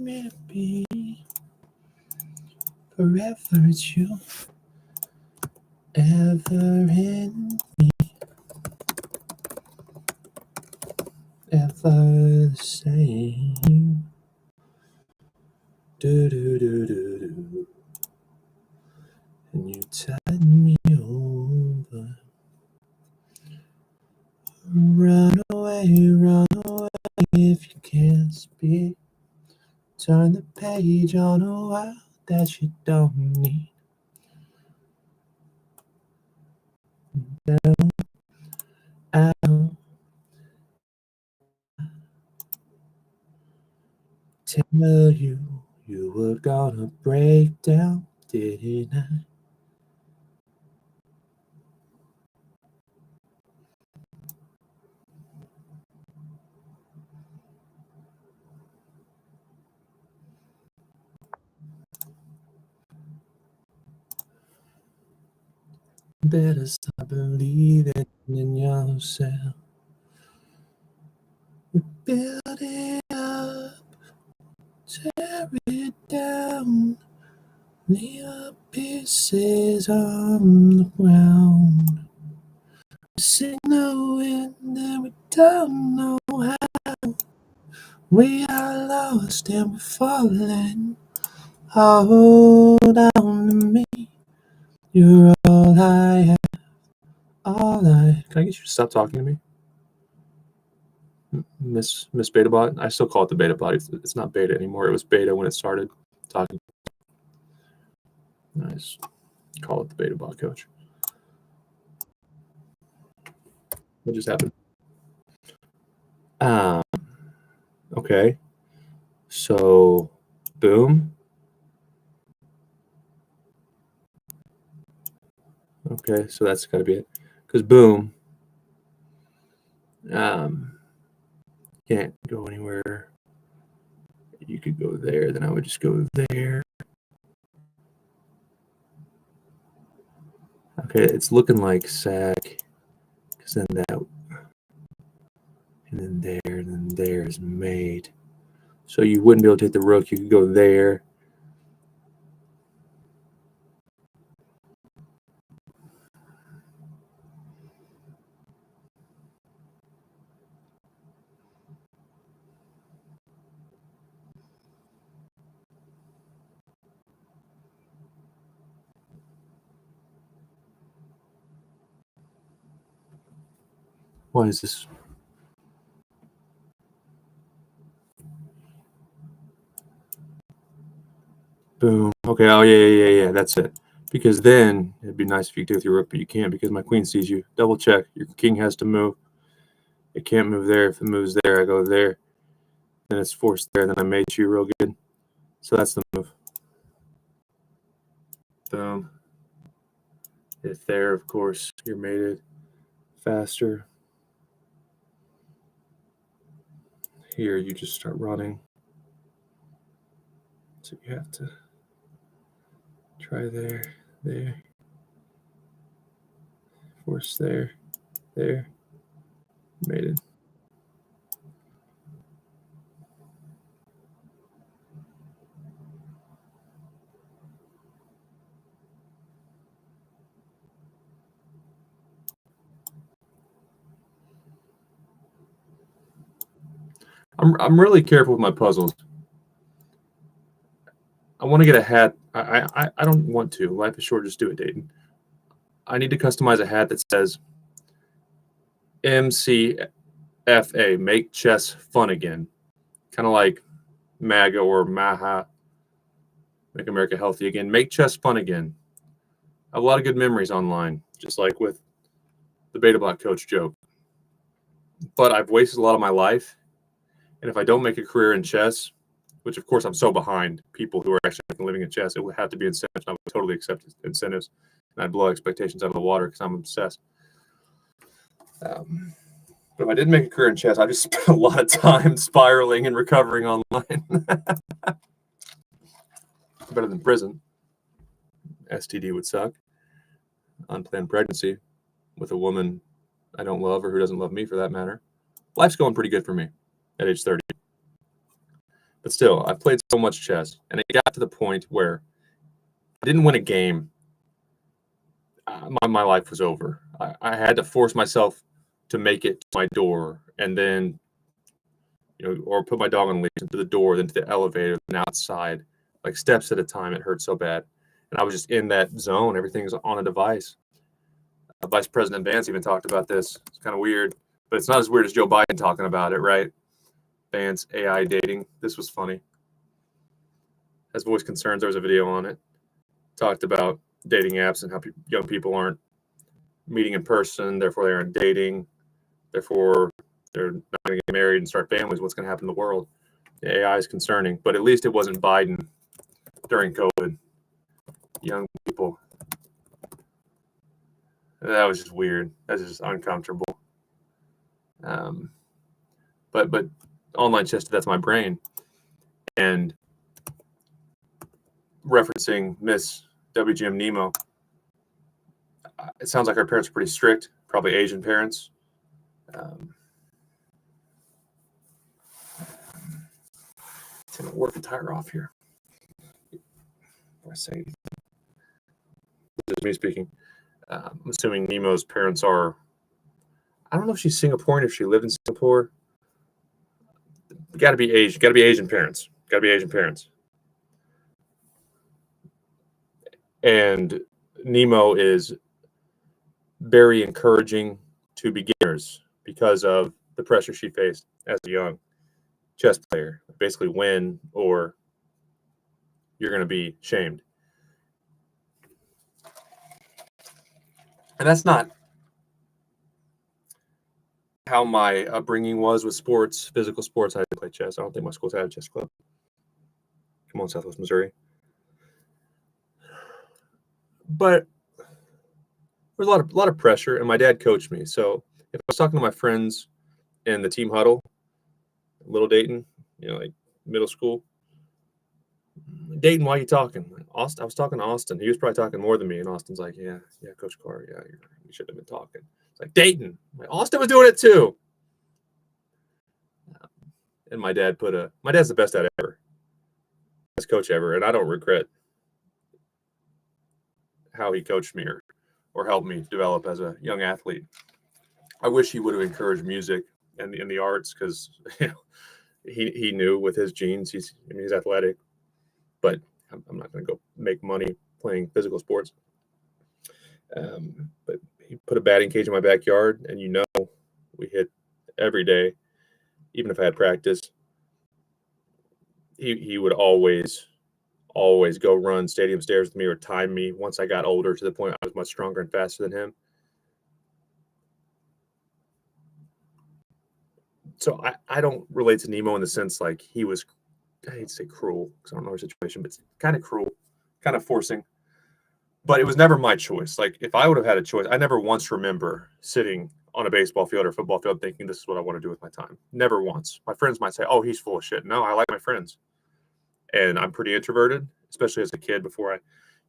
me to be. Forever it's you, ever in me, ever the same. Do do do do do. And you tide me over. Run away if you can't speak. Turn the page on a world that you don't need. Down, out. Tell you were gonna break down, didn't I? Better start believing in yourself. We build it up, tear it down, leave our pieces on the ground. We sing the wind and we don't know how. We are lost and we're falling. Hold on to me. You're all I have. All I. Can I get you to stop talking to me? Miss Betabot? I still call it the Betabot. It's not beta anymore. It was beta when it started talking. Nice. Call it the Betabot, coach. What just happened? Okay. So, boom. Okay, so that's got to be it. Because boom, can't go anywhere. You could go there, then I would just go there. Okay, it's looking like sack. Because then that, and then there is mate. So you wouldn't be able to hit the rook. You could go there. Why is this? Boom. Okay. Oh, yeah. That's it. Because then it'd be nice if you could do with your rook, but you can't because my queen sees you. Double check. Your king has to move. It can't move there. If it moves there, I go there. Then it's forced there. Then I mate you real good. So that's the move. Boom. If there, of course, you're mated faster. Here, you just start running. So you have to try there, force there, mated. I'm really careful with my puzzles. I want to get a hat. I don't want to. Life is short. Just do it, Dayton. I need to customize a hat that says MCFA, make chess fun again. Kind of like MAGA or MAHA, make America healthy again. Make chess fun again. I have a lot of good memories online, just like with the Betabot coach joke. But I've wasted a lot of my life. And if I don't make a career in chess, which of course I'm so behind people who are actually making a living in chess, it would have to be incentives. I would totally accept incentives. And I'd blow expectations out of the water because I'm obsessed. But if I didn't make a career in chess, I just spent a lot of time spiraling and recovering online. Better than prison. STD would suck. Unplanned pregnancy with a woman I don't love or who doesn't love me for that matter. Life's going pretty good for me at age 30. But still, I played so much chess, and it got to the point where I didn't win a game. My life was over. I had to force myself to make it to my door, and then, or put my dog on a leash into the door, then to the elevator, then outside, like steps at a time. It hurt so bad, and I was just in that zone. Everything's on a device. Vice President Vance even talked about this. It's kind of weird, but it's not as weird as Joe Biden talking about it, right? Vance AI dating. This was funny. Has voiced concerns. There was a video on it. Talked about dating apps and how young people aren't meeting in person, therefore they aren't dating, therefore they're not going to get married and start families. What's going to happen in the world? The AI is concerning, but at least it wasn't Biden during COVID. Young people. That was just weird. That's just uncomfortable. But online chess, that's my brain. And referencing Miss WGM Nemo, it sounds like her parents are pretty strict, probably Asian parents. It's going to work the tire off here. I say, this is me speaking. I'm assuming Nemo's parents are, I don't know if she's Singaporean, if she lived in Singapore. Got to be Asian. Got to be Asian parents. Got to be Asian parents. And Nemo is very encouraging to beginners because of the pressure she faced as a young chess player. Basically, win or you're going to be shamed. And that's not how my upbringing was with sports, physical sports. I had to play chess. I don't think my schools had a chess club. Come on, Southwest Missouri. But there was a lot of pressure, and my dad coached me. So if I was talking to my friends in the team huddle, Little Dayton, like middle school, Dayton, why are you talking? Austin, I was talking to Austin. He was probably talking more than me, and Austin's like, yeah, Coach Carr, yeah, you should have been talking. It's like, Dayton, Austin was doing it too. And my dad's the best dad ever, best coach ever, and I don't regret how he coached me or helped me develop as a young athlete. I wish he would have encouraged music and in the arts, because he knew with his genes, he's athletic, but I'm not going to go make money playing physical sports. But he put a batting cage in my backyard, and we hit every day, even if I had practice. He would always go run stadium stairs with me or time me once I got older, to the point I was much stronger and faster than him. So I don't relate to Nemo in the sense like he was, I hate to say cruel because I don't know her situation, but it's kind of cruel, kind of forcing. But it was never my choice. Like, if I would have had a choice, I never once remember sitting on a baseball field or football field thinking this is what I want to do with my time. Never once. My friends might say, oh, he's full of shit. No, I like my friends. And I'm pretty introverted, especially as a kid before I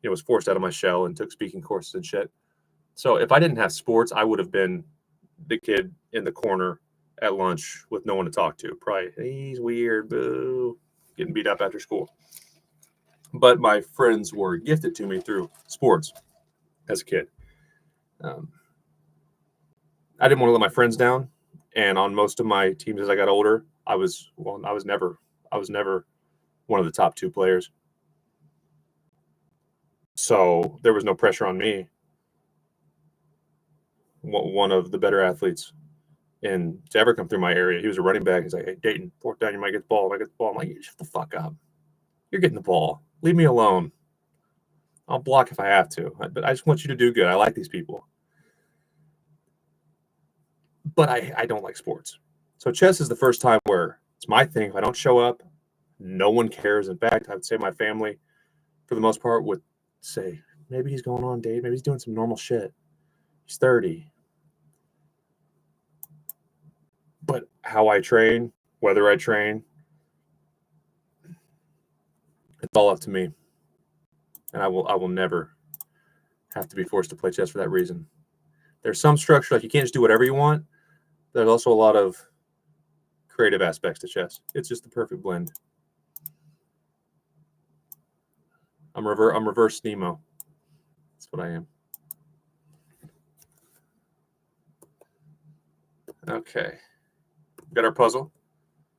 was forced out of my shell and took speaking courses and shit. So if I didn't have sports, I would have been the kid in the corner at lunch with no one to talk to. Probably, he's weird, boo, getting beat up after school. But my friends were gifted to me through sports as a kid. I didn't want to let my friends down, and on most of my teams as I got older, I was never one of the top 2 players. So there was no pressure on me. One of the better athletes to ever come through my area, he was a running back. He's like, hey, Dayton, fourth down, you might get the ball. I'm like, shut the fuck up. You're getting the ball. Leave me alone. I'll block if I have to. But I just want you to do good. I like these people. But I don't like sports. So chess is the first time where it's my thing. If I don't show up, no one cares. In fact, I would say my family, for the most part, would say, maybe he's going on a date. Maybe he's doing some normal shit. He's 30. But how I train, whether I train, it's all up to me. And I will never have to be forced to play chess for that reason. There's some structure, like you can't just do whatever you want. There's also a lot of creative aspects to chess. It's just the perfect blend. I'm reverse Nemo. That's what I am. Okay. We got our puzzle.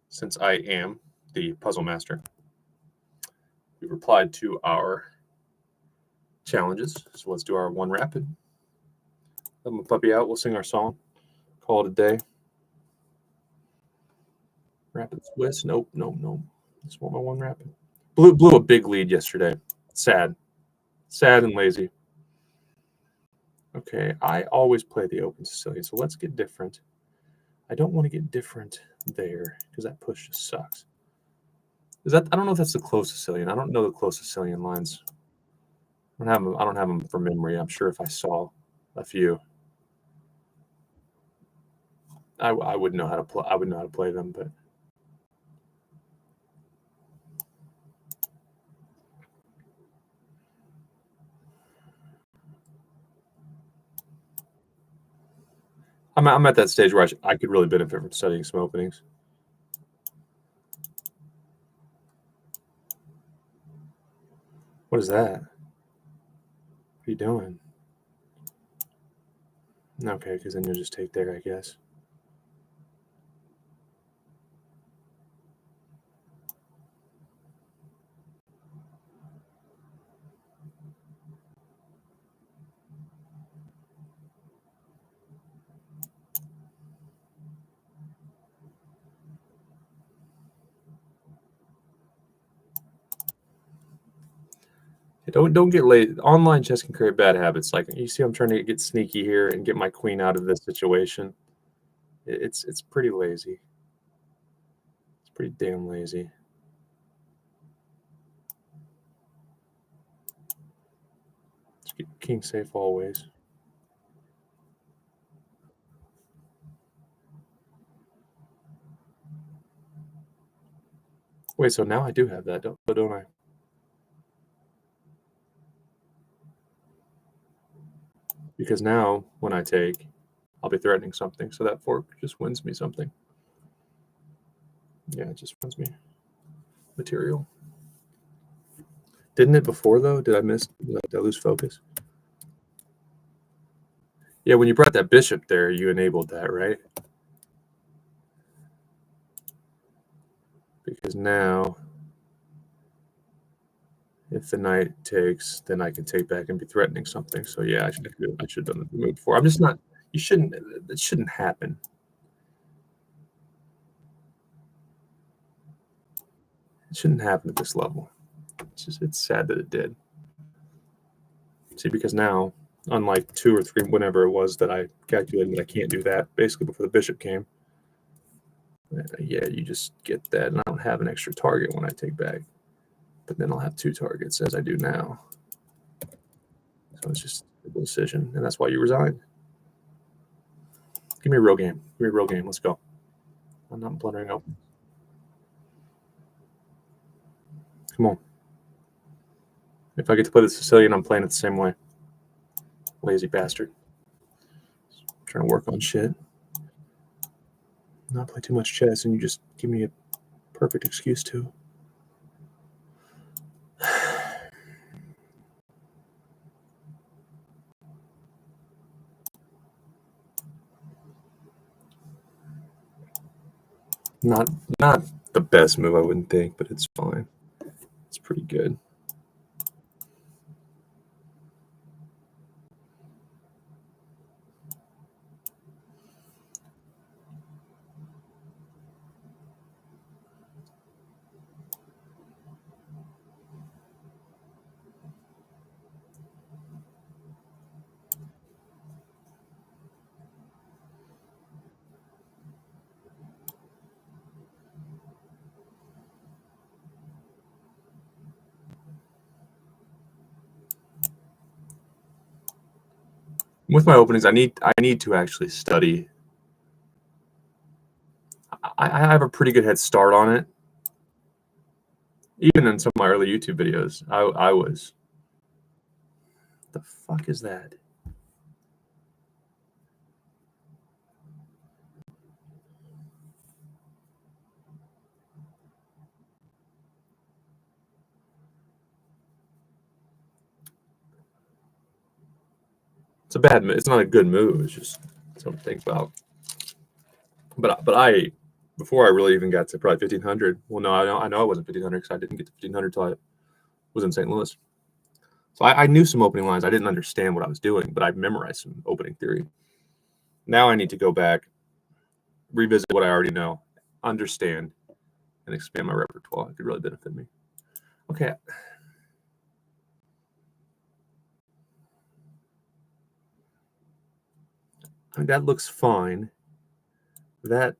Since I am the puzzle master, we've replied to our challenges. So let's do our one rapid. Let my puppy out. We'll sing our song. Call it a day. Rapid Swiss. Nope. Just want my one rapid. Blew a big lead yesterday. Sad and lazy. Okay, I always play the open Sicilian, so let's get different. I don't want to get different there because that push just sucks. I don't know if that's the close Sicilian. I don't know the close Sicilian lines. I don't have them from memory. I'm sure if I saw a few, I would know how to play. I would know how to play them, but I'm at that stage where I could really benefit from studying some openings. What is that? What are you doing? Okay, because then you'll just take there, I guess. Don't get late. Online chess can create bad habits. Like you see, I'm trying to get sneaky here and get my queen out of this situation. It's pretty lazy. It's pretty damn lazy. Let's get king safe always. Wait, so now I do have that, don't I? Because now when I take, I'll be threatening something. So that fork just wins me something. Yeah, it just wins me material. Didn't it before though? Did I lose focus? Yeah, when you brought that bishop there, you enabled that, right? Because now, if the knight takes, then I can take back and be threatening something. So yeah, I should have done the move before. I'm just not. You shouldn't. It shouldn't happen. It shouldn't happen at this level. It's sad that it did. See, because now, unlike 2 or 3, whenever it was that I calculated that I can't do that, basically before the bishop came, yeah, you just get that, and I don't have an extra target when I take back. But then I'll have 2 targets, as I do now. So it's just a decision, and that's why you resigned. Give me a real game. Give me a real game. Let's go. I'm not blundering open. Come on. If I get to play the Sicilian, I'm playing it the same way. Lazy bastard. Trying to work on shit. Not play too much chess, and you just give me a perfect excuse to. Not the best move, I wouldn't think, but it's fine. It's pretty good. With my openings, I need to actually study. I have a pretty good head start on it. Even in some of my early YouTube videos, I was. The fuck is that? It's not a good move. It's just something to think about. But before I really even got to probably 1500. Well, no, I know I wasn't 1500 because I didn't get to 1500 till I was in St. Louis. So I knew some opening lines. I didn't understand what I was doing, but I memorized some opening theory. Now I need to go back, revisit what I already know, understand, and expand my repertoire. It could really benefit me. Okay. I mean, that looks fine. That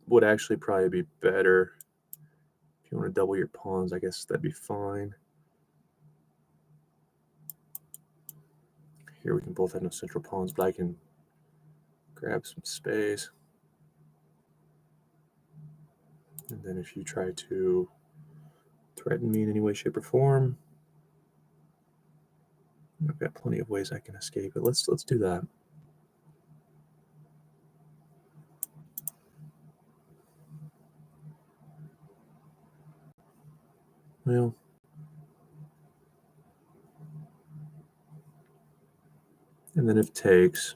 would actually probably be better. If you want to double your pawns, I guess that'd be fine. Here we can both have no central pawns, but I can grab some space. And then if you try to threaten me in any way, shape, or form, I've got plenty of ways I can escape it. Let's do that. Well, and then if takes,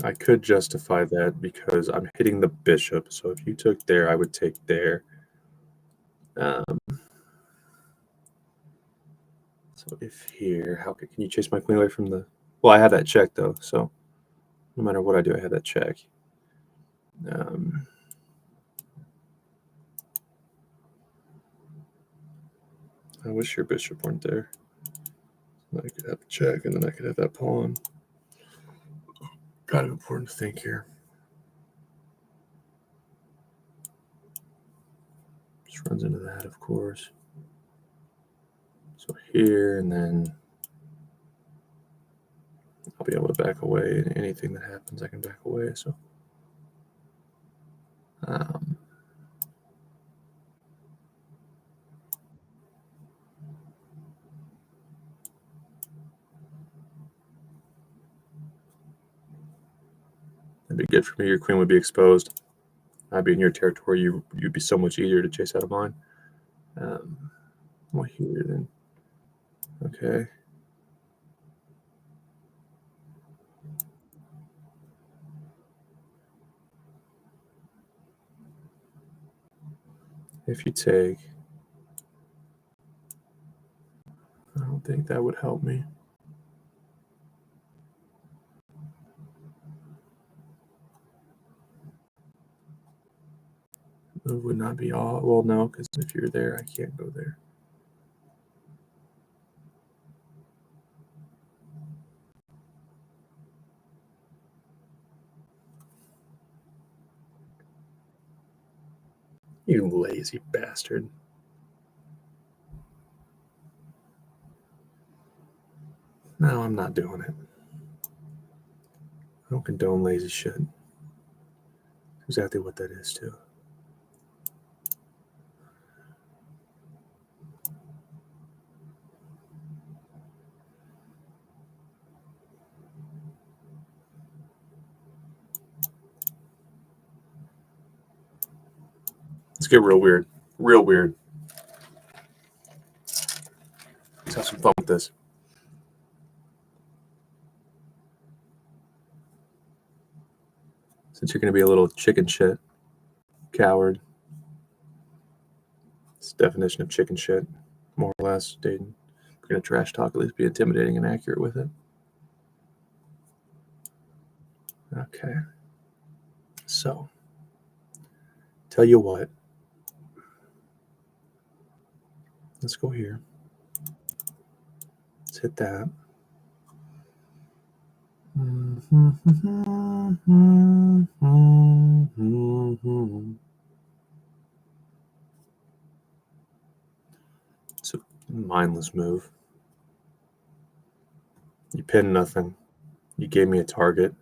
I could justify that because I'm hitting the bishop. So if you took there, I would take there. So if here, how can you chase my queen away from the... Well, I have that check, though, so no matter what I do, I have that check. I wish your bishop weren't there. I could have a check, and then I could have that pawn. Kind of important to think here. Just runs into that, of course. So here, and then I'll be able to back away. Anything that happens, I can back away. So, that'd be good for me. Your queen would be exposed. I'd be in your territory. You'd be so much easier to chase out of mine. Well, here then. Okay. If you take, I don't think that would help me. Move would not be all. Well, no, because if you're there, I can't go there. You lazy bastard. No, I'm not doing it. I don't condone lazy shit. Exactly what that is, too. Let's get real weird. Real weird. Let's have some fun with this. Since you're going to be a little chicken shit, coward. It's the definition of chicken shit, more or less, Dayton. If you're going to trash talk, at least be intimidating and accurate with it. Okay. So, tell you what. Let's go here. Let's hit that. It's a mindless move. You pinned nothing. You gave me a target.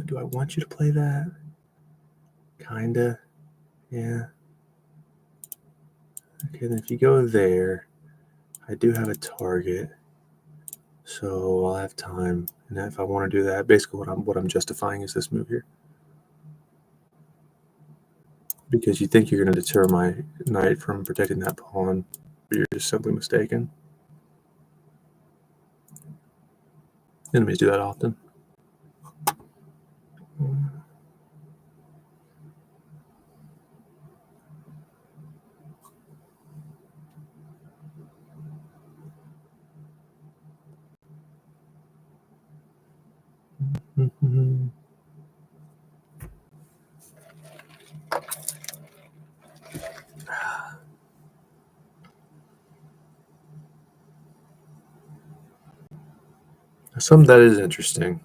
Do I want you to play that? Kinda. Yeah. Okay, then if you go there, I do have a target. So I'll have time, and if I want to do that, basically what I'm justifying is this move here, because you think you're going to deter my knight from protecting that pawn, but you're just simply mistaken. Enemies do that often. Some that is interesting.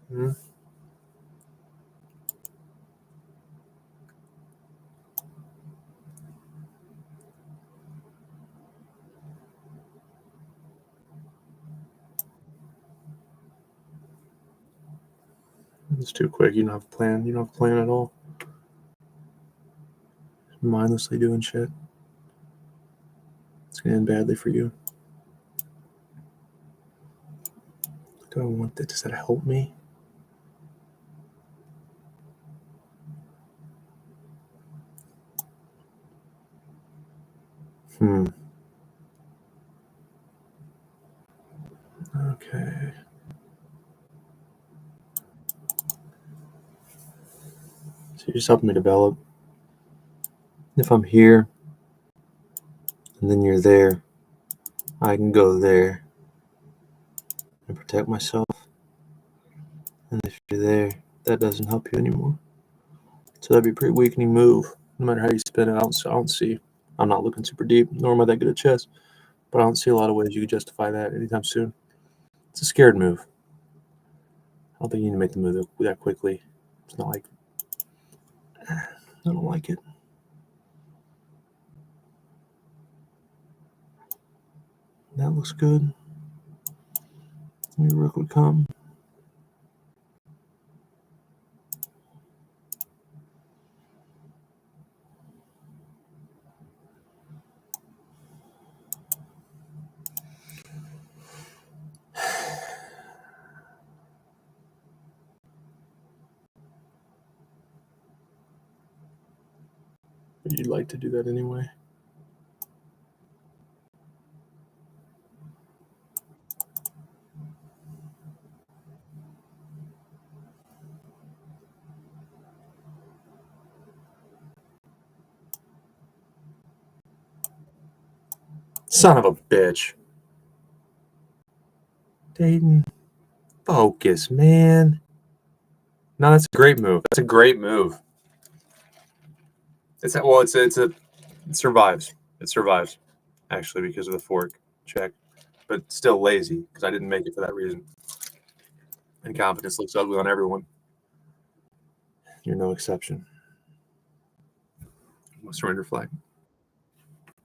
Hmm. It's too quick. You don't have a plan. You don't have a plan at all. Mindlessly doing shit. It's gonna end badly for you. Do I want that? Does that help me? Okay. So you're just helping me develop. If I'm here, and then you're there, I can go there and protect myself. And if you're there, that doesn't help you anymore. So that'd be a pretty weakening move. No matter how you spin it, I don't see. I'm not looking super deep, nor am I that good at chess. But I don't see a lot of ways you could justify that anytime soon. It's a scared move. I don't think you need to make the move that quickly. It's not like I don't like it. That looks good. Your rook would come. But you'd like to do that anyway. Son of a bitch. Dayton. Focus, man. No, that's a great move. That's a great move. It survives. It survives, actually, because of the fork check. But still lazy, because I didn't make it for that reason. Incompetence looks ugly on everyone. You're no exception. Surrender flag.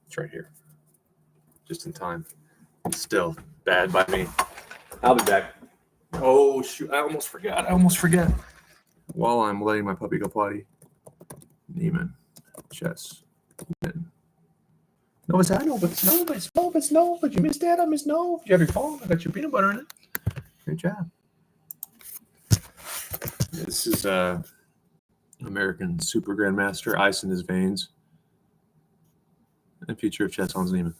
It's right here. Just in time. Still bad by me. I'll be back. Oh, shoot. I almost forgot. While I'm letting my puppy go potty. Neiman. Chess. No, it's no, but you missed that. I missed no. You have your phone. I got your peanut butter in it. Great job. This is American Super Grandmaster, ice in his veins, and future of chess, Hans Niemann.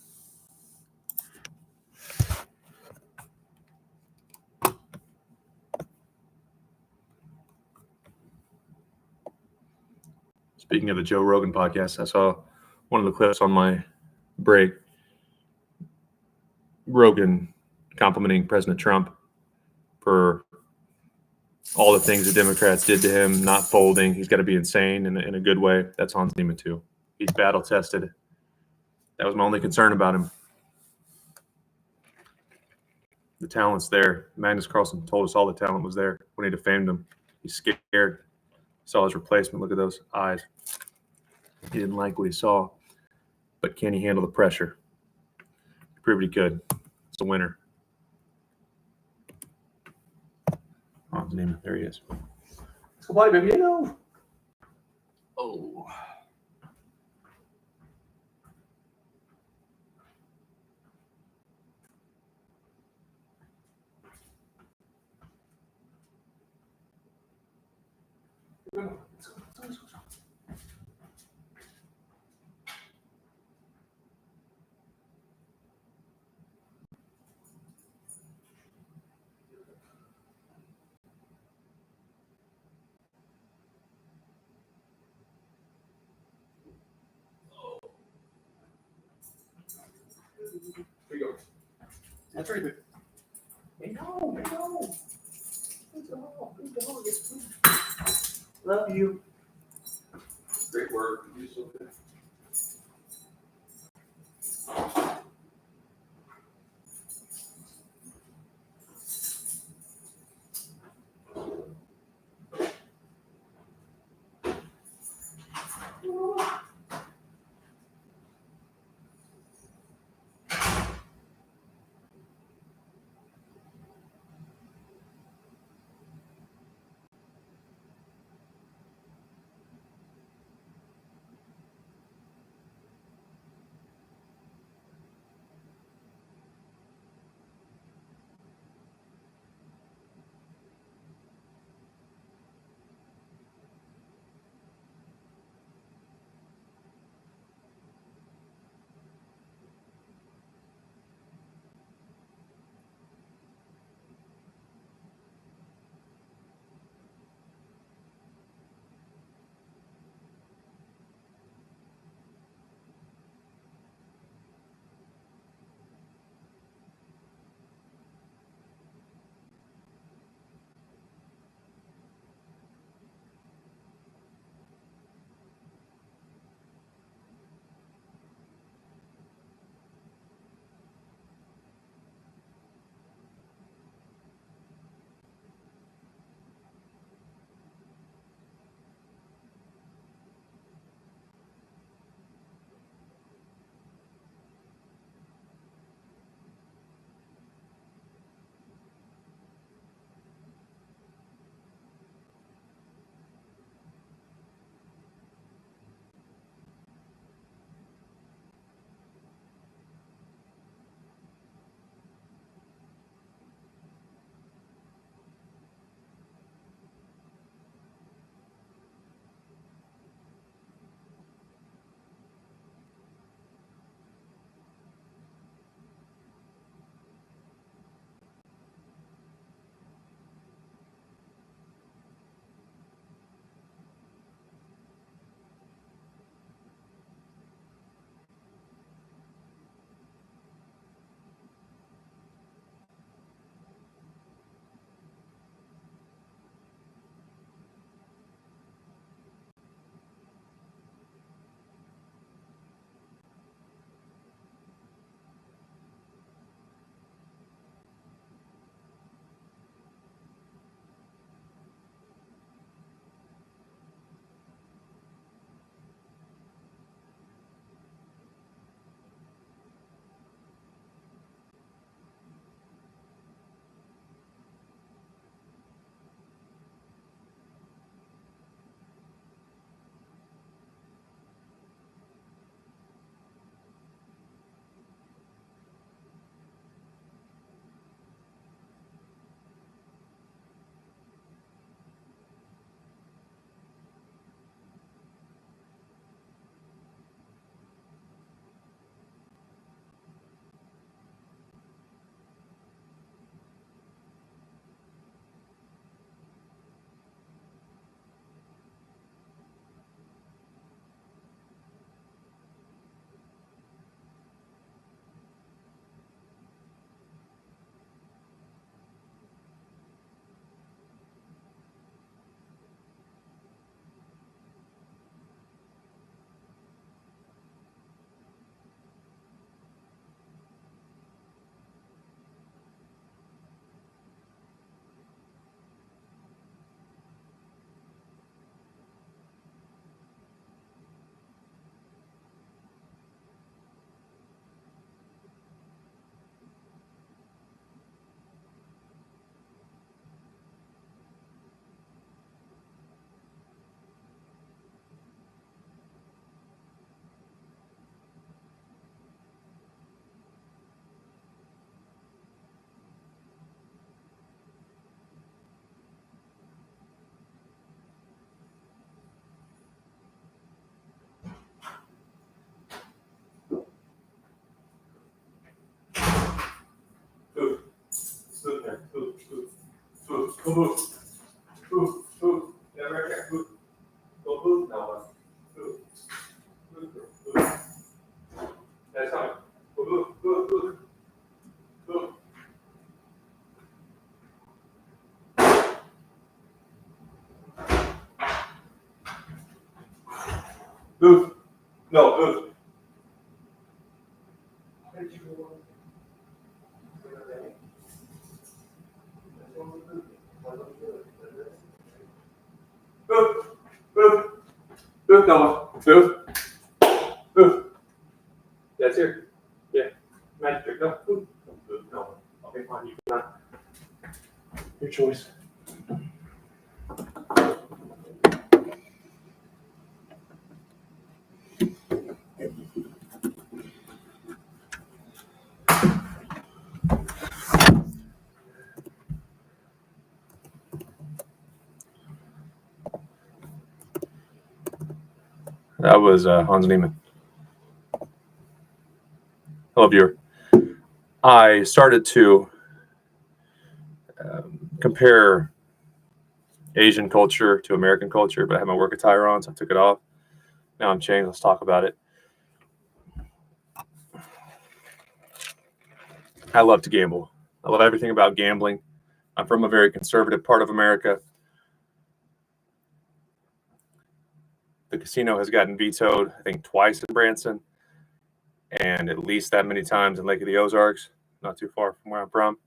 Speaking of the Joe Rogan podcast, I saw one of the clips on my break. Rogan complimenting President Trump for all the things the Democrats did to him, not folding. He's got to be insane in a good way. That's Hans Niemann, too. He's battle tested. That was my only concern about him. The talent's there. Magnus Carlsen told us all the talent was there when he defamed him. He's scared. Saw his replacement. Look at those eyes. He didn't like what he saw. but can he handle the pressure? He proved he could. It's a winner. Oh, his name. There he is. Let's go play, baby. No. Oh. Here you go. That's right, baby. Hey, no, hey, no. Good dog, good dog. Love you. Great work. You so good. Go move. Move. Move. Yeah, right there. Move. Go move. No. Move. Move. Move. That's coming. Go move. Move. Move. Move. Move. No, move. Move. Move. Move, Noah. Move. Move. That's here. Yeah. Magic trick. No. Move. Move. No. Okay, fine. You cannot. Your choice. That was Hans Niemann. Hello, viewer. I started to compare Asian culture to American culture, but I had my work attire on, so I took it off. Now I'm changed. Let's talk about it. I love to gamble. I love everything about gambling. I'm from a very conservative part of America. The casino has gotten vetoed, I think, twice in Branson, and at least that many times in Lake of the Ozarks, not too far from where I'm from.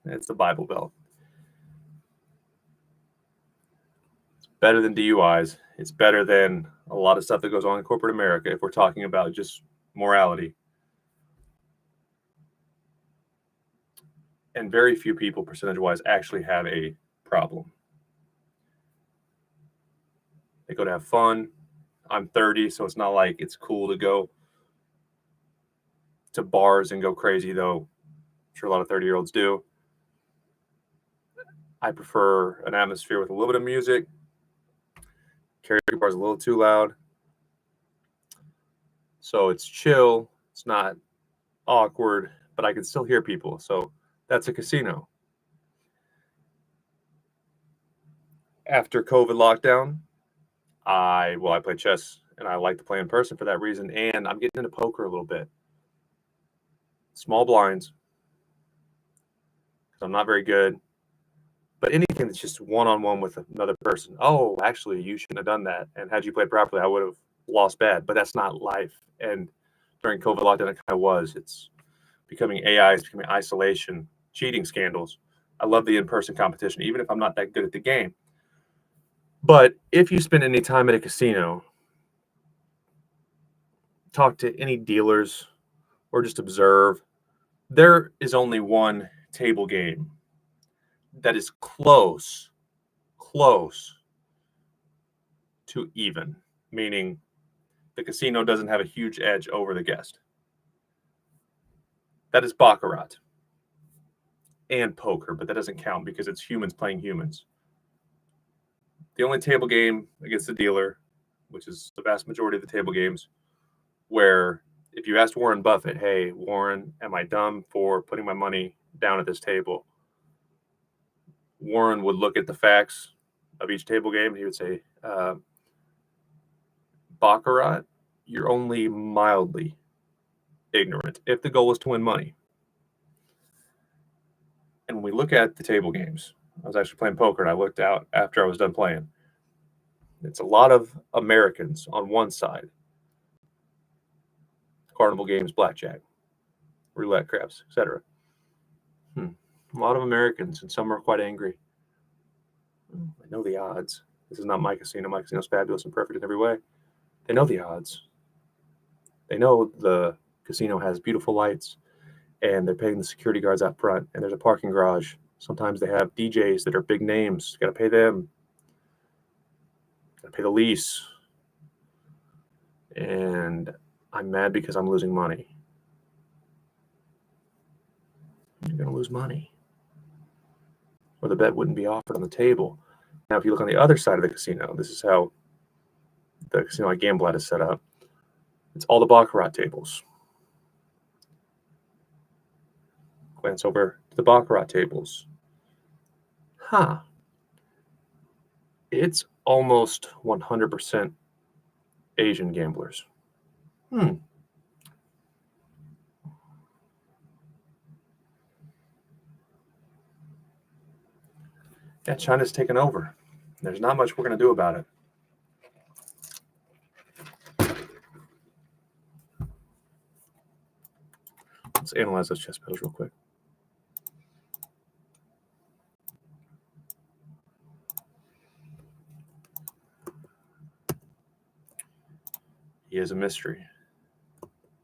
It's the Bible Belt. It's better than DUIs. It's better than a lot of stuff that goes on in corporate America if we're talking about just morality. And very few people, percentage-wise, actually have a problem. They go to have fun. I'm 30, so it's not like it's cool to go to bars and go crazy, though I'm sure a lot of 30-year-olds do. I prefer an atmosphere with a little bit of music. Karaoke bar is a little too loud. So it's chill. It's not awkward, but I can still hear people. So that's a casino. After COVID lockdown, I play chess, and I like to play in person for that reason. And I'm getting into poker a little bit. Small blinds, because I'm not very good. But anything that's just one-on-one with another person. Oh, actually, you shouldn't have done that. And had you played properly, I would have lost bad. But that's not life. And during COVID lockdown, it kind of was. It's becoming AI. It's becoming isolation, cheating scandals. I love the in-person competition, even if I'm not that good at the game. But if you spend any time at a casino, talk to any dealers, or just observe, there is only one table game that is close to even, meaning the casino doesn't have a huge edge over the guest. That is baccarat and poker, but that doesn't count because it's humans playing humans. The only table game against the dealer, which is the vast majority of the table games, where if you asked Warren Buffett, hey, Warren, am I dumb for putting my money down at this table? Warren would look at the facts of each table game, and he would say, baccarat, you're only mildly ignorant if the goal is to win money. And when we look at the table games, I was actually playing poker, and I looked out after I was done playing. It's a lot of Americans on one side. Carnival games, blackjack, roulette, craps, etc. A lot of Americans, and some are quite angry. I know the odds. This is not my casino. My casino is fabulous and perfect in every way. They know the odds. They know the casino has beautiful lights, and they're paying the security guards out front, and there's a parking garage. Sometimes they have DJs that are big names. Got to pay them. Got to pay the lease. And I'm mad because I'm losing money. You're going to lose money, or the bet wouldn't be offered on the table. Now, if you look on the other side of the casino, this is how the casino I gamble at is set up. It's all the baccarat tables. Glance over to the baccarat tables. Huh. It's almost 100% Asian gamblers. Yeah, China's taken over. There's not much we're going to do about it. Let's analyze those chess battles real quick. He is a mystery.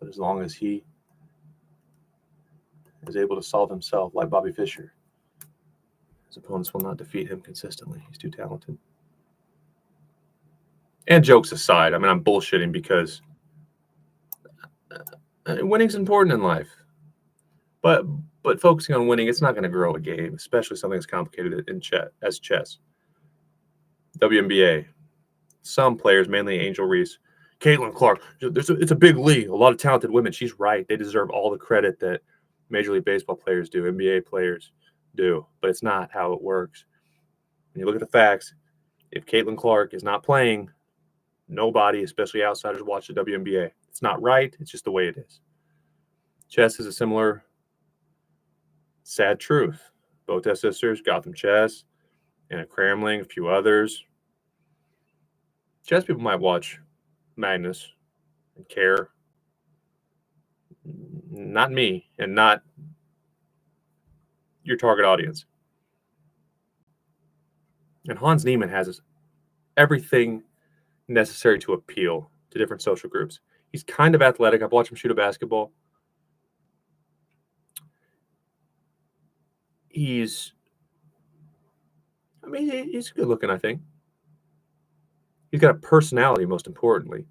But as long as he is able to solve himself like Bobby Fischer, his opponents will not defeat him consistently. He's too talented. And jokes aside, I mean, I'm bullshitting because winning's important in life. But focusing on winning, it's not going to grow a game, especially something as complicated as chess. WNBA. Some players, mainly Angel Reese, Caitlin Clark. It's a big league. A lot of talented women. She's right. They deserve all the credit that Major League Baseball players do, NBA players do. But it's not how it works. When you look at the facts, if Caitlin Clark is not playing, nobody, especially outsiders, watch the WNBA. It's not right. It's just the way it is. Chess is a similar sad truth. Both their sisters, Gotham Chess, Anna Kramling, a few others. Chess people might watch Magnus and care. Not me, and not your target audience. And Hans Niemann has everything necessary to appeal to different social groups. He's kind of athletic. I've watched him shoot a basketball. He's good looking, I think. He's got a personality, most importantly.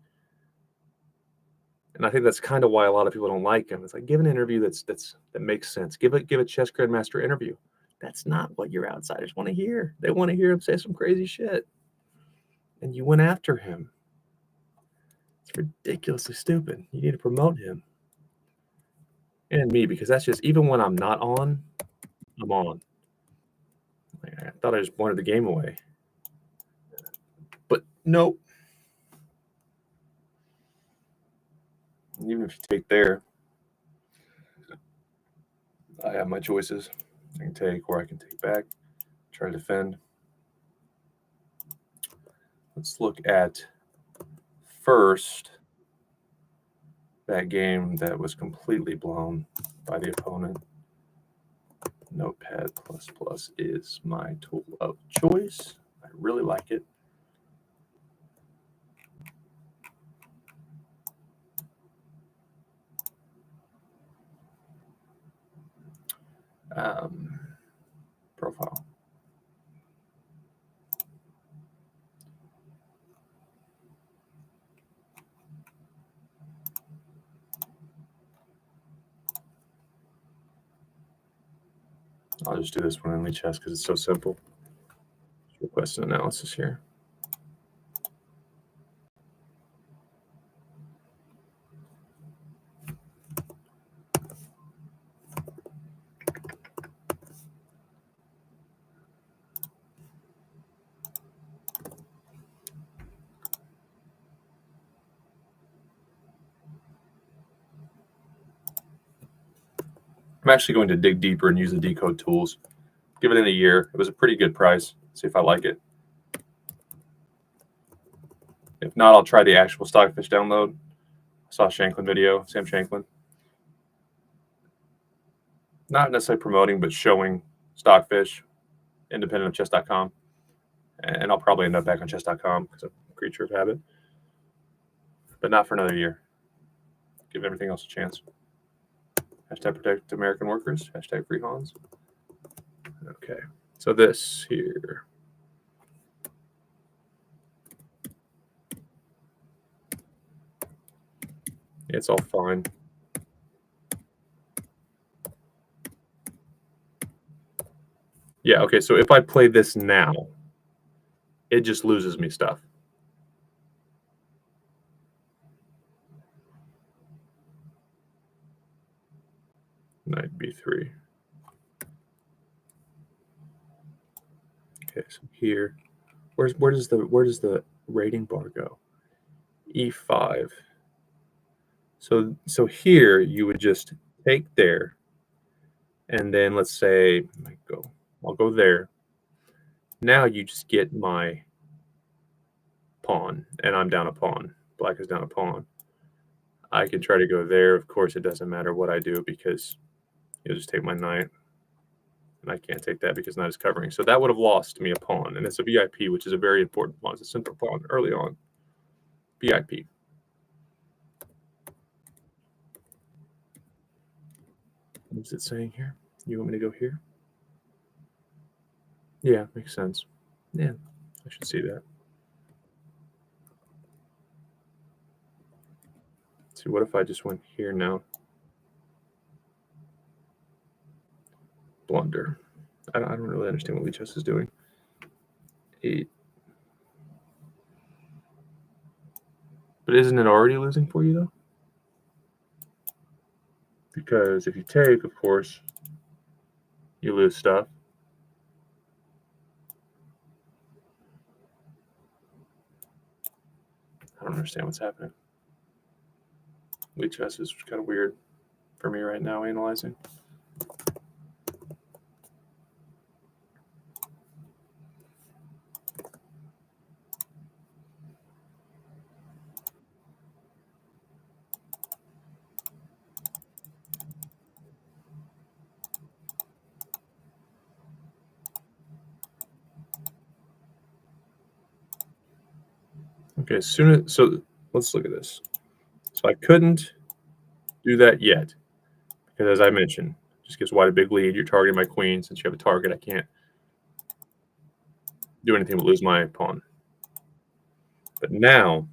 And I think that's kind of why a lot of people don't like him. It's like, give an interview that makes sense. Give a chess grandmaster interview. That's not what your outsiders want to hear. They want to hear him say some crazy shit. And you went after him. It's ridiculously stupid. You need to promote him. And me, because that's just, even when I'm not on, I'm on. I thought I just wanted the game away. But nope. Even if you take there, I have my choices. I can take or I can take back, try to defend. Let's look at first that game that was completely blown by the opponent. Notepad++ is my tool of choice. I really like it. Profile. I'll just do this one in Lichess because it's so simple. Request an analysis here. I'm actually going to dig deeper and use the decode tools. Give it in a year. It was a pretty good price. See if I like it. If not, I'll try the actual Stockfish download. I saw a Shanklin video, Sam Shanklin. Not necessarily promoting, but showing Stockfish, independent of chess.com. And I'll probably end up back on chess.com because I'm a creature of habit. But not for another year. Give everything else a chance. Hashtag protect American workers. Hashtag free Hans. Okay. So this here. It's all fine. Yeah, okay, so if I play this now, it just loses me stuff. Knight b3. Okay, so here, where does the rating bar go? E5. So here you would just take there, and then let's say I'll go there. Now you just get my pawn, and I'm down a pawn. Black is down a pawn. I can try to go there. Of course, it doesn't matter what I do because you'll just take my knight. And I can't take that because knight is covering. So that would have lost me a pawn. And it's a VIP, which is a very important pawn. It's a central pawn early on. VIP. What's it saying here? You want me to go here? Yeah, makes sense. Yeah, I should see that. Let's see, what if I just went here now? Blunder. I don't really understand what Lichess is doing. 8. But isn't it already losing for you, though? Because if you take, of course, you lose stuff. I don't understand what's happening. Lichess is kind of weird for me right now, analyzing. Okay, so let's look at this. So I couldn't do that yet because, as I mentioned, it just gives white a big lead. You're targeting my queen. Since you have a target, I can't do anything but lose my pawn. But now,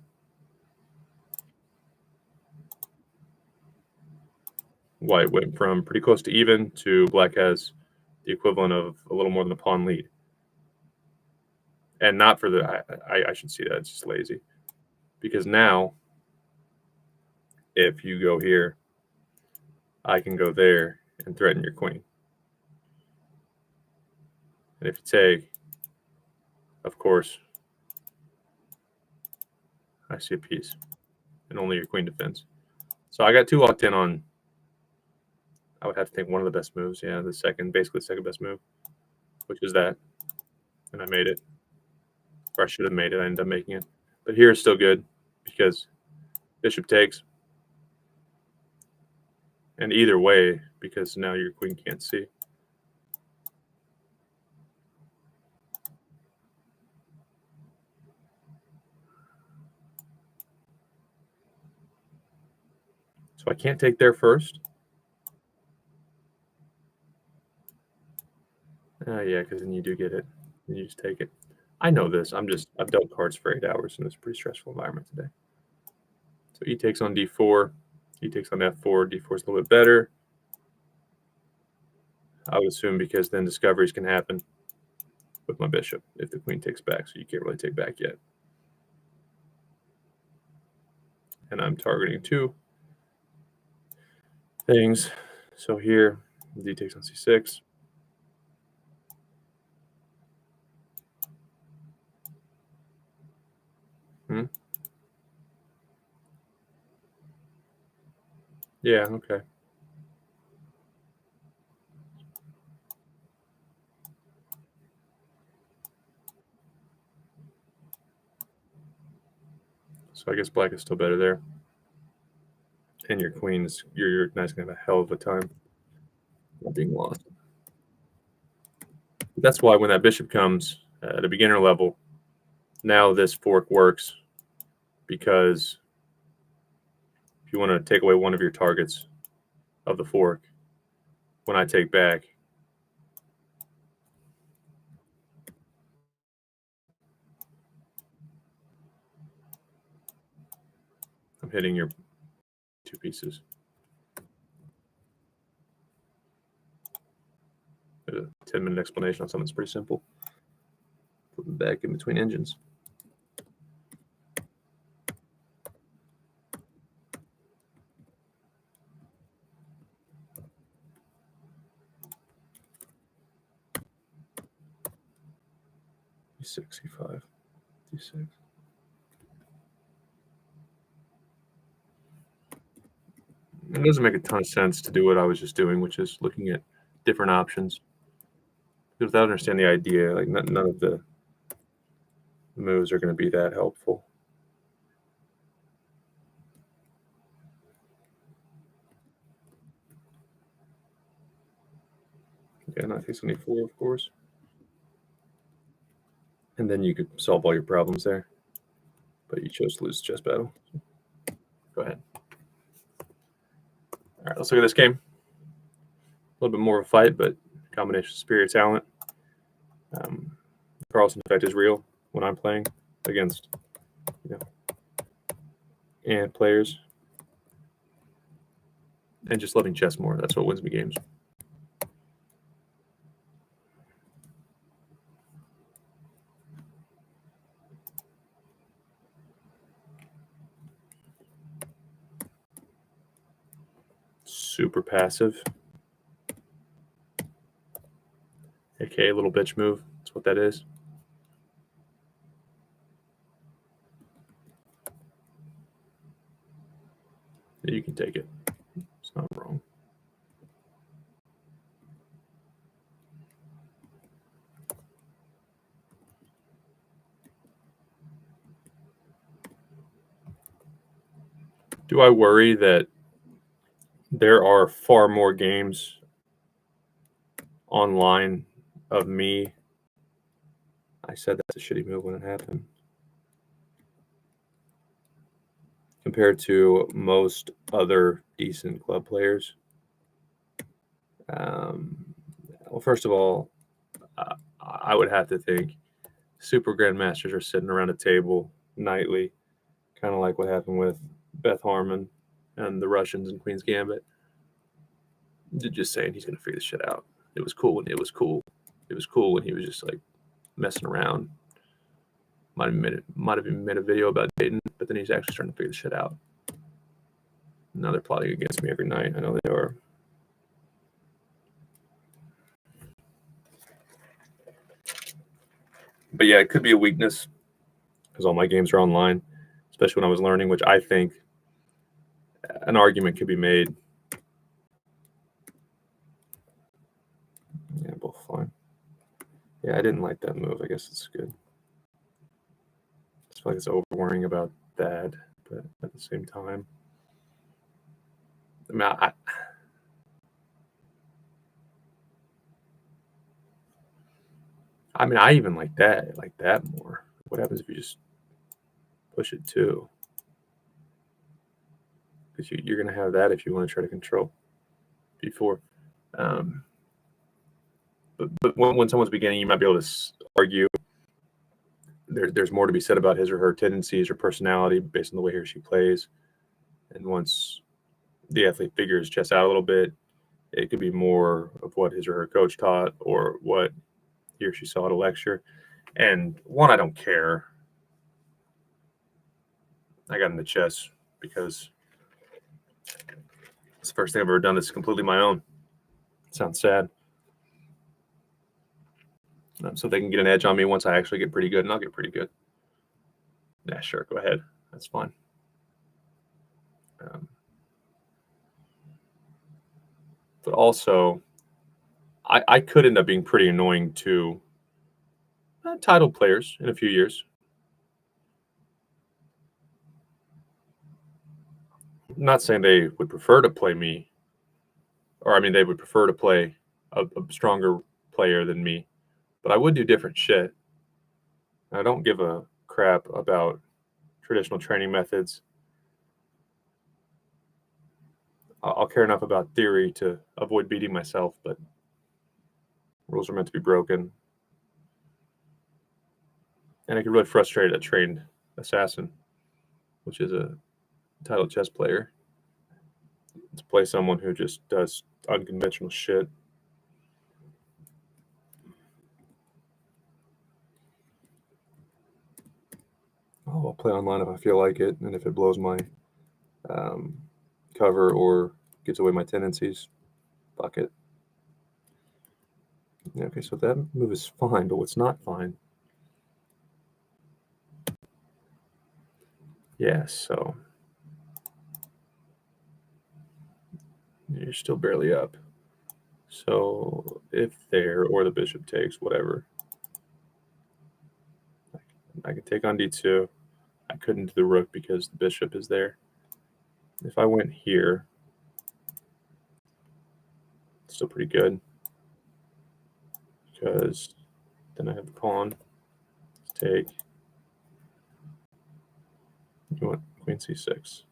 white went from pretty close to even to black has the equivalent of a little more than a pawn lead. And not for the I should see that. It's just lazy. Because now, if you go here, I can go there and threaten your queen. And if you take, of course, I see a piece. And only your queen defends. So I got 2 locked in on, I would have to take one of the best moves. Yeah, basically the second best move, which is that. And I made it. Or I should have made it. I ended up making it. But here it's still good because bishop takes. And either way, because now your queen can't see. So I can't take there first. Yeah, because then you do get it. And you just take it. I know this. I've dealt cards for 8 hours in this pretty stressful environment today. So e takes on d4. E takes on f4. d4 is a little bit better. I would assume because then discoveries can happen with my bishop if the queen takes back. So you can't really take back yet. And I'm targeting 2 things. So here, d takes on c6. Yeah, okay. So I guess black is still better there. And your queen's, your knight's going to have a hell of a time not being lost. That's why when that bishop comes at a beginner level, now this fork works because if you want to take away one of your targets of the fork, when I take back, I'm hitting your 2 pieces. There's a 10-minute explanation on something that's pretty simple. Put them back in between engines. E6, E5, D6. It doesn't make a ton of sense to do what I was just doing, which is looking at different options. Because without understanding the idea, like none of the moves are going to be that helpful. Yeah, knight takes on E4, of course. And then you could solve all your problems there. But you chose to lose the chess battle. Go ahead. All right, let's look at this game. A little bit more of a fight, but combination of superior talent. Carlsen effect is real when I'm playing against, and players. And just loving chess more. That's what wins me games. Super passive. AKA little bitch move. That's what that is. You can take it. It's not wrong. Do I worry that there are far more games online of me? I said that's a shitty move when it happened. Compared to most other decent club players. Well, first of all, I would have to think super grandmasters are sitting around a table nightly, kind of like what happened with Beth Harmon and the Russians in Queen's Gambit. Just saying he's going to figure this shit out. It was cool when it was cool. It was cool when he was just like messing around. Might have even made a video about dating, but then he's actually starting to figure this shit out. Now they're plotting against me every night. I know they are. But yeah, it could be a weakness because all my games are online, especially when I was learning, which I think an argument could be made. Yeah, both fine. Yeah, I didn't like that move. I guess it's good. It's like it's over worrying about that, but at the same time, I even like that more. What happens if you just push it too? Because you're going to have that if you want to try to control before. But when someone's beginning, you might be able to argue there's more to be said about his or her tendencies or personality based on the way he or she plays. And once the athlete figures chess out a little bit, it could be more of what his or her coach taught or what he or she saw at a lecture. And one, I don't care. I got into chess because it's the first thing I've ever done that's completely my own. It sounds sad. So they can get an edge on me once I actually get pretty good, and I'll get pretty good. Yeah, sure, go ahead. That's fine. But also, I could end up being pretty annoying to title players in a few years. I'm not saying they would prefer to play me, or they would prefer to play a stronger player than me, but I would do different shit. I don't give a crap about traditional training methods. I'll care enough about theory to avoid beating myself, but rules are meant to be broken. And it can really frustrate a trained assassin, which is a title chess player, to play someone who just does unconventional shit. I'll play online if I feel like it, and if it blows my cover or gets away my tendencies, fuck it. Okay, so that move is fine, but what's not fine Yeah, so you're still barely up. So if there, or the bishop takes, whatever, I can take on d2. I couldn't do the rook because the bishop is there. If I went here, it's still pretty good because then I have the pawn. Let's take. You want queen c6.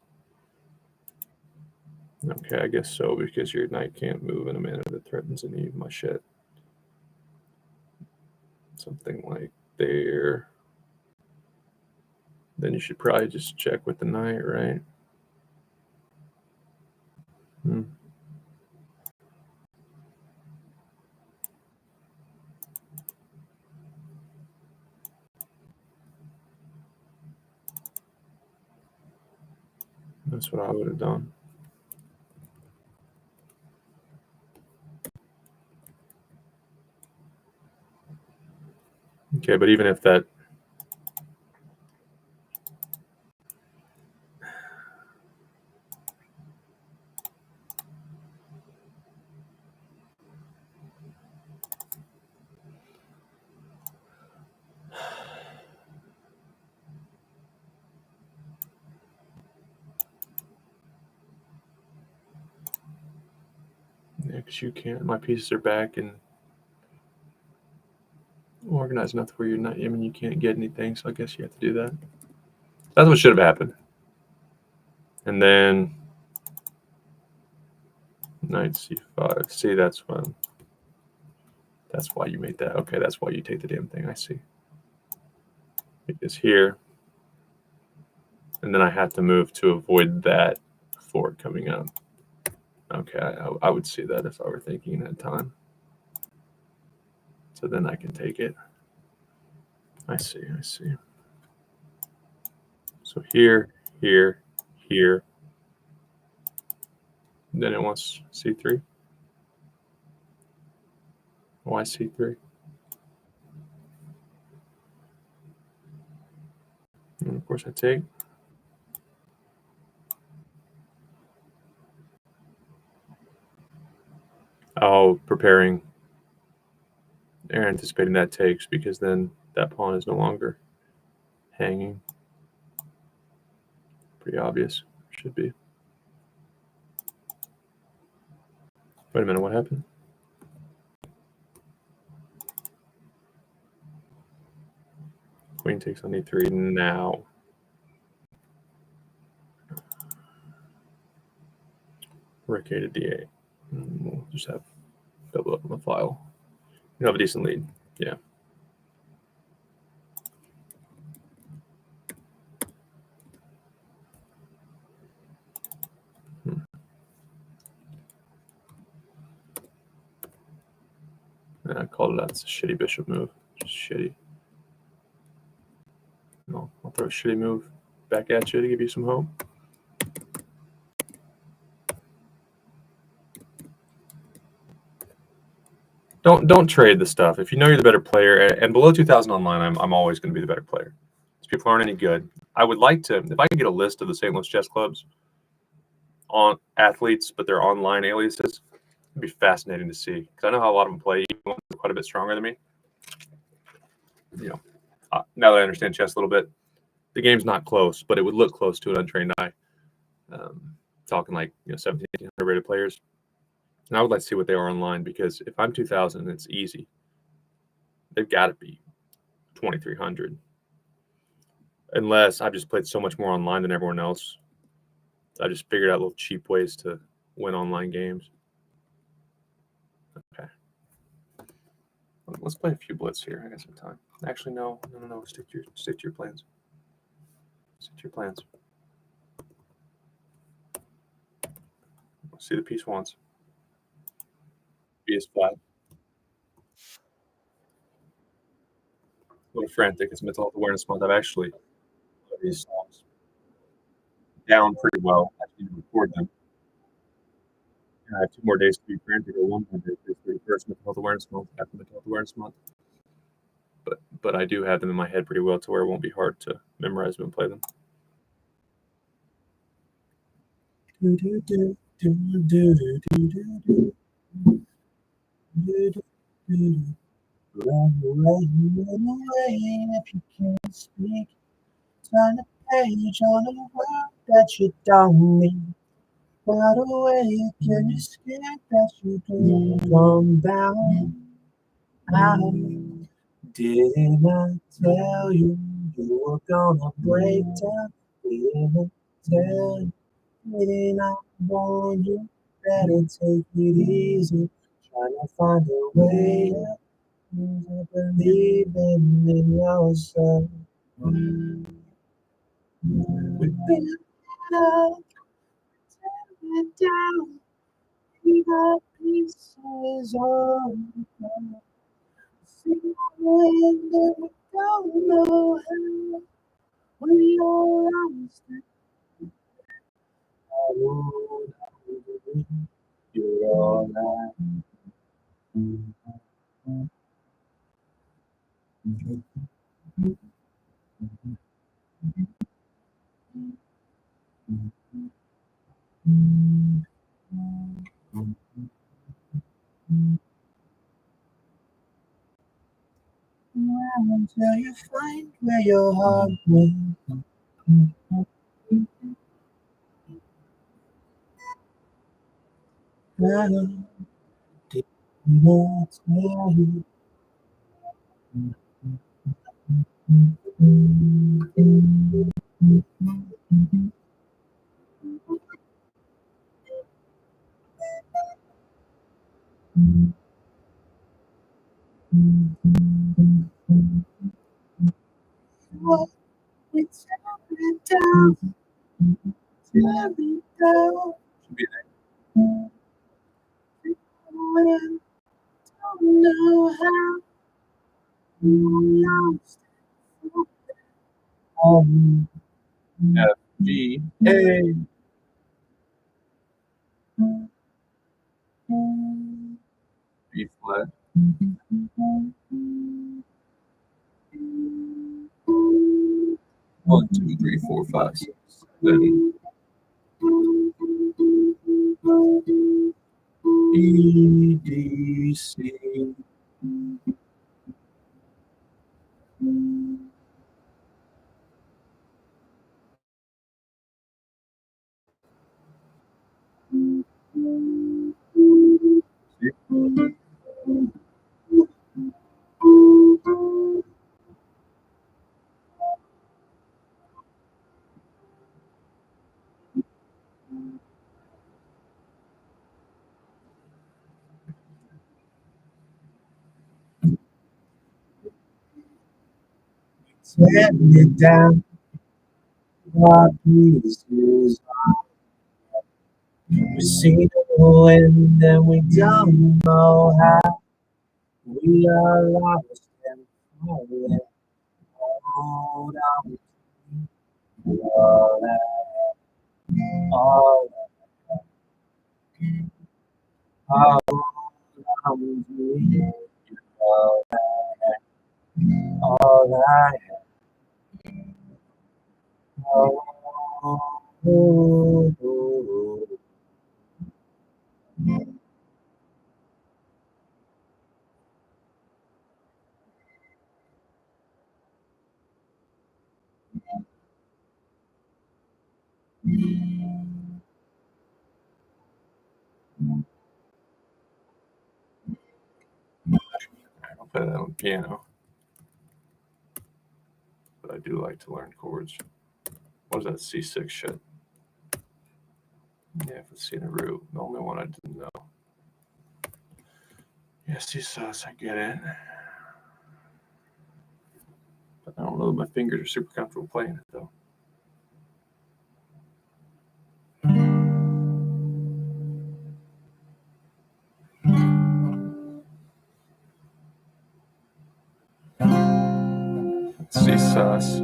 Okay, I guess so, because your knight can't move in a manner that threatens any of my shit. Something like there. Then you should probably just check with the knight, right? That's what I would have done. Okay, but even if that... Yeah, because you can't. My pieces are back and organized enough where you're not... I mean, you can't get anything, so I guess you have to do that. That's what should have happened. And then knight c5. See, that's why you made that. Okay, that's why you take the damn thing. I see. Because here, and then I have to move to avoid that fork coming up. Okay, I would see that if I were thinking at time. So then I can take it. I see. So here, here, here. Then it wants c3. Why c3? And of course I take. Oh, preparing or anticipating that takes, because then that pawn is no longer hanging. Pretty obvious. Should be. Wait a minute, what happened? Queen takes on e3 now. Rook a to d8. We'll just have double up on the file. You have a decent lead. Yeah. I called it out. It's a shitty bishop move. Just shitty. No, I'll throw a shitty move back at you to give you some hope. Don't trade the stuff. If you know you're the better player, and below 2,000 online, I'm always going to be the better player. These people aren't any good. I would like to, if I could get a list of the St. Louis chess clubs on athletes, but they're online aliases, it'd be fascinating to see, because I know how a lot of them play, even quite a bit stronger than me. You know, now that I understand chess a little bit, the game's not close, but it would look close to an untrained eye. Talking like 17, 1800 rated players. And I would like to see what they are online, because if I'm 2,000, it's easy. They've got to be 2,300. Unless I've just played so much more online than everyone else. I just figured out little cheap ways to win online games. Okay. Let's play a few blitz here. I got some time. Actually, no. Stick to your plans. Stick to your plans. Let's see the piece once. BS5. A little frantic. It's mental health awareness month. I've actually put these songs down pretty well. I need to record them. I have 2 more days to be frantic, or 1 more day. It's 31st mental health awareness month, after mental health awareness month. But I do have them in my head pretty well to where it won't be hard to memorize them and play them. Run away if you can't speak. Turn the page on the world that you don't need. Wide awake and you're scared that you can come down. I didn't I tell you you were gonna break down? Didn't I tell you? Didn't I warn you? Better take it easy. Trying to find a way out. Believing in yourself. We've been up, tear it down. We got pieces of the see when we don't know how. We all lost it. I would believe you're all right. Until you find where your heart went. I did not tell you. What we tear it down, tear it down. Should be there. When don't know how we lost F G A B flat. 1, 2, 3, 4, 5, 6, 7. E D C. Tear it down, our pieces. We see the wind and we don't know how. We are lost and falling. Hold on, all that, all hold on to me. All that, all I have. Oh, I don't play that on piano, but I do like to learn chords. What is that C6 shit? Yeah, for C and a root. The only one I didn't know. Yes, C sus, I get it. But I don't know that my fingers are super comfortable playing it though. C sus.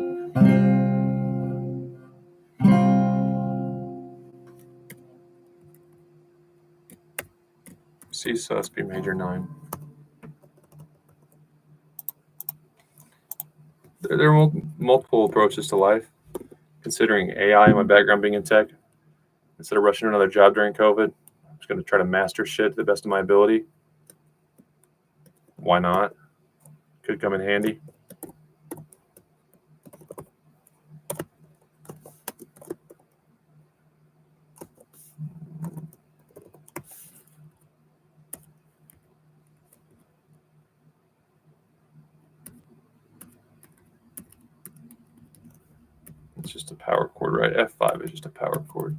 C sus, B major 9. There are multiple approaches to life. Considering AI, my background being in tech, Instead of rushing to another job during COVID, I'm just going to try to master shit to the best of my ability. Why not? Could come in handy. It's just a power chord, right? F5 is just a power chord.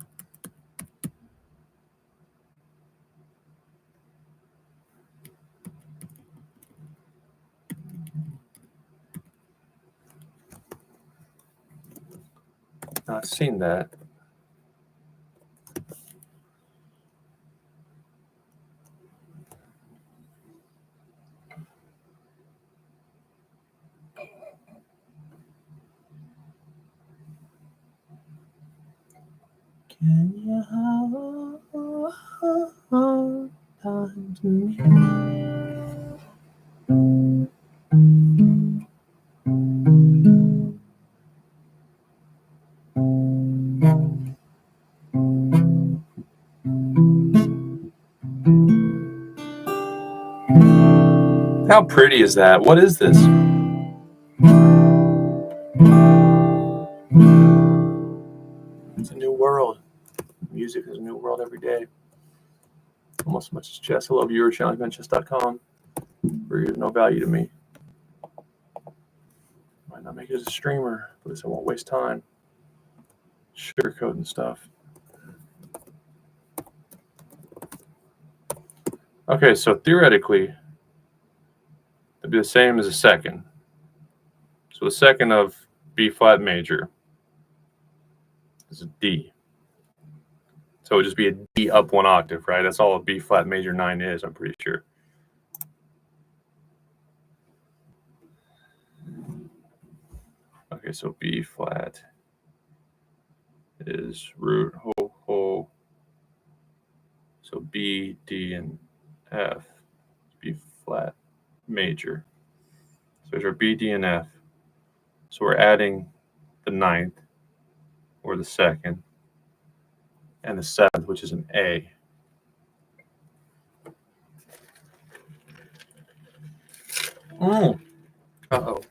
I've seen that. Can you hold on to me? How pretty is that? What is this? It's a new world. Music is a new world every day. Almost as much as chess. Hello, viewer, challengemanchess.com. For no value to me. Might not make it as a streamer, but at least I won't waste time sugarcoating stuff. Okay, so theoretically, it'd be the same as a second. So the second of B flat major is a D. So it would just be a D up one octave, right? That's all a B flat major 9 is, I'm pretty sure. Okay, so B flat is root ho ho. So B, D, and F, B flat major. So there's our B, D, and F. So we're adding the 9th or the 2nd and the 7th, which is an A. Uh-oh.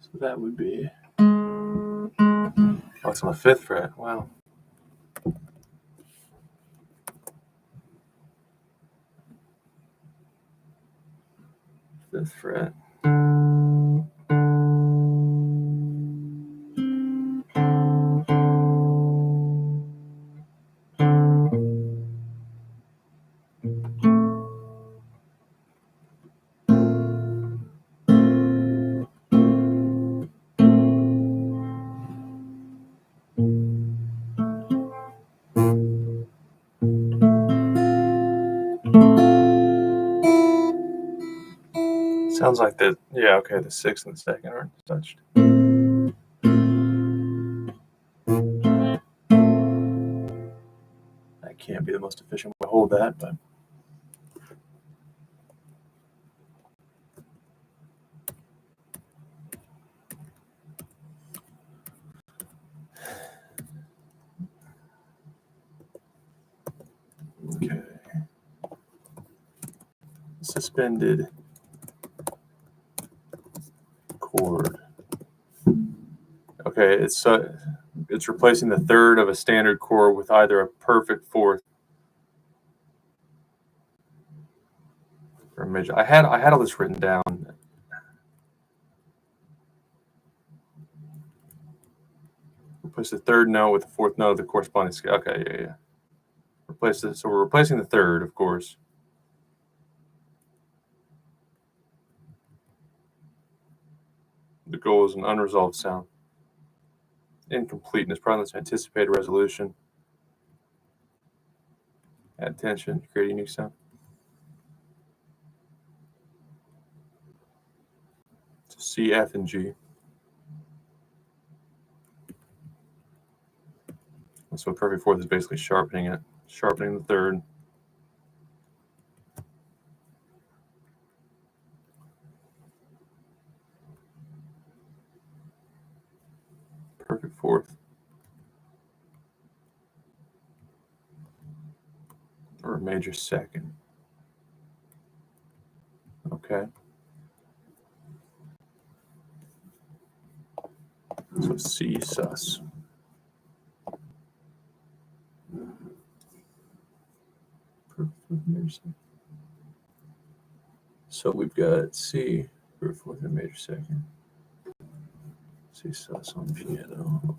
So that would be, oh, it's on the 5th fret. Wow. 5th fret. Sounds like the, yeah, okay, the 6th and the 2nd aren't touched. That can't be the most efficient way to hold that, but. Okay. Suspended chord. Okay, it's replacing the 3rd of a standard chord with either a perfect 4th or a major. I had all this written down. Replace the 3rd note with the 4th note of the corresponding scale. Okay, yeah. Replace it. So we're replacing the 3rd, of course. The goal is an unresolved sound. Incompleteness, problems, anticipated resolution. Add tension, create a unique sound. So C, F, and G. And so a perfect fourth is basically sharpening it, sharpening the third. Perfect fourth. Or a major second. Okay. So C sus. So we've got C for fourth and major second. C sus on piano.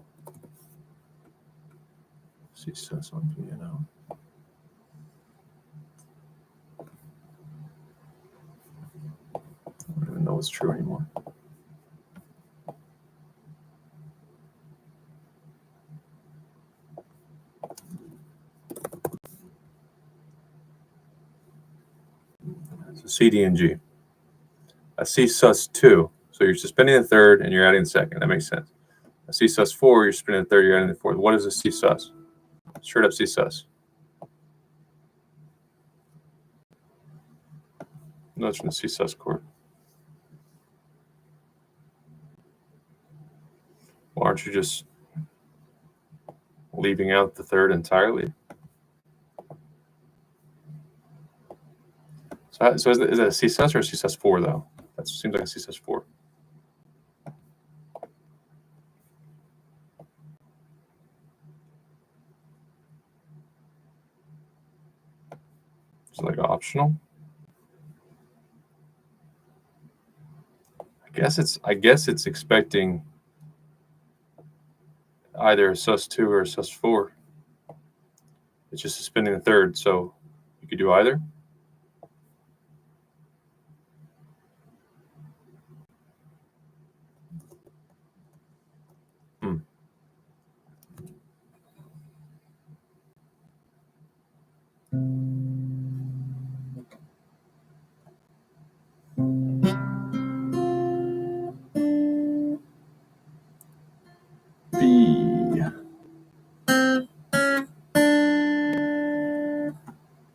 C sus on piano. I don't even know what's true anymore. So C, D, and G. A C sus 2. So you're suspending the third and you're adding the second. That makes sense. A C sus 4, you're suspending the third, you're adding the fourth. What is a C sus? Straight up C sus. Notes from the C sus chord. Well, aren't you just leaving out the third entirely? So is it a C sus or a C sus 4 though? That seems like a C sus 4. It's like optional. I guess it's expecting either a sus 2 or a sus 4. It's just suspending the third, so you could do either.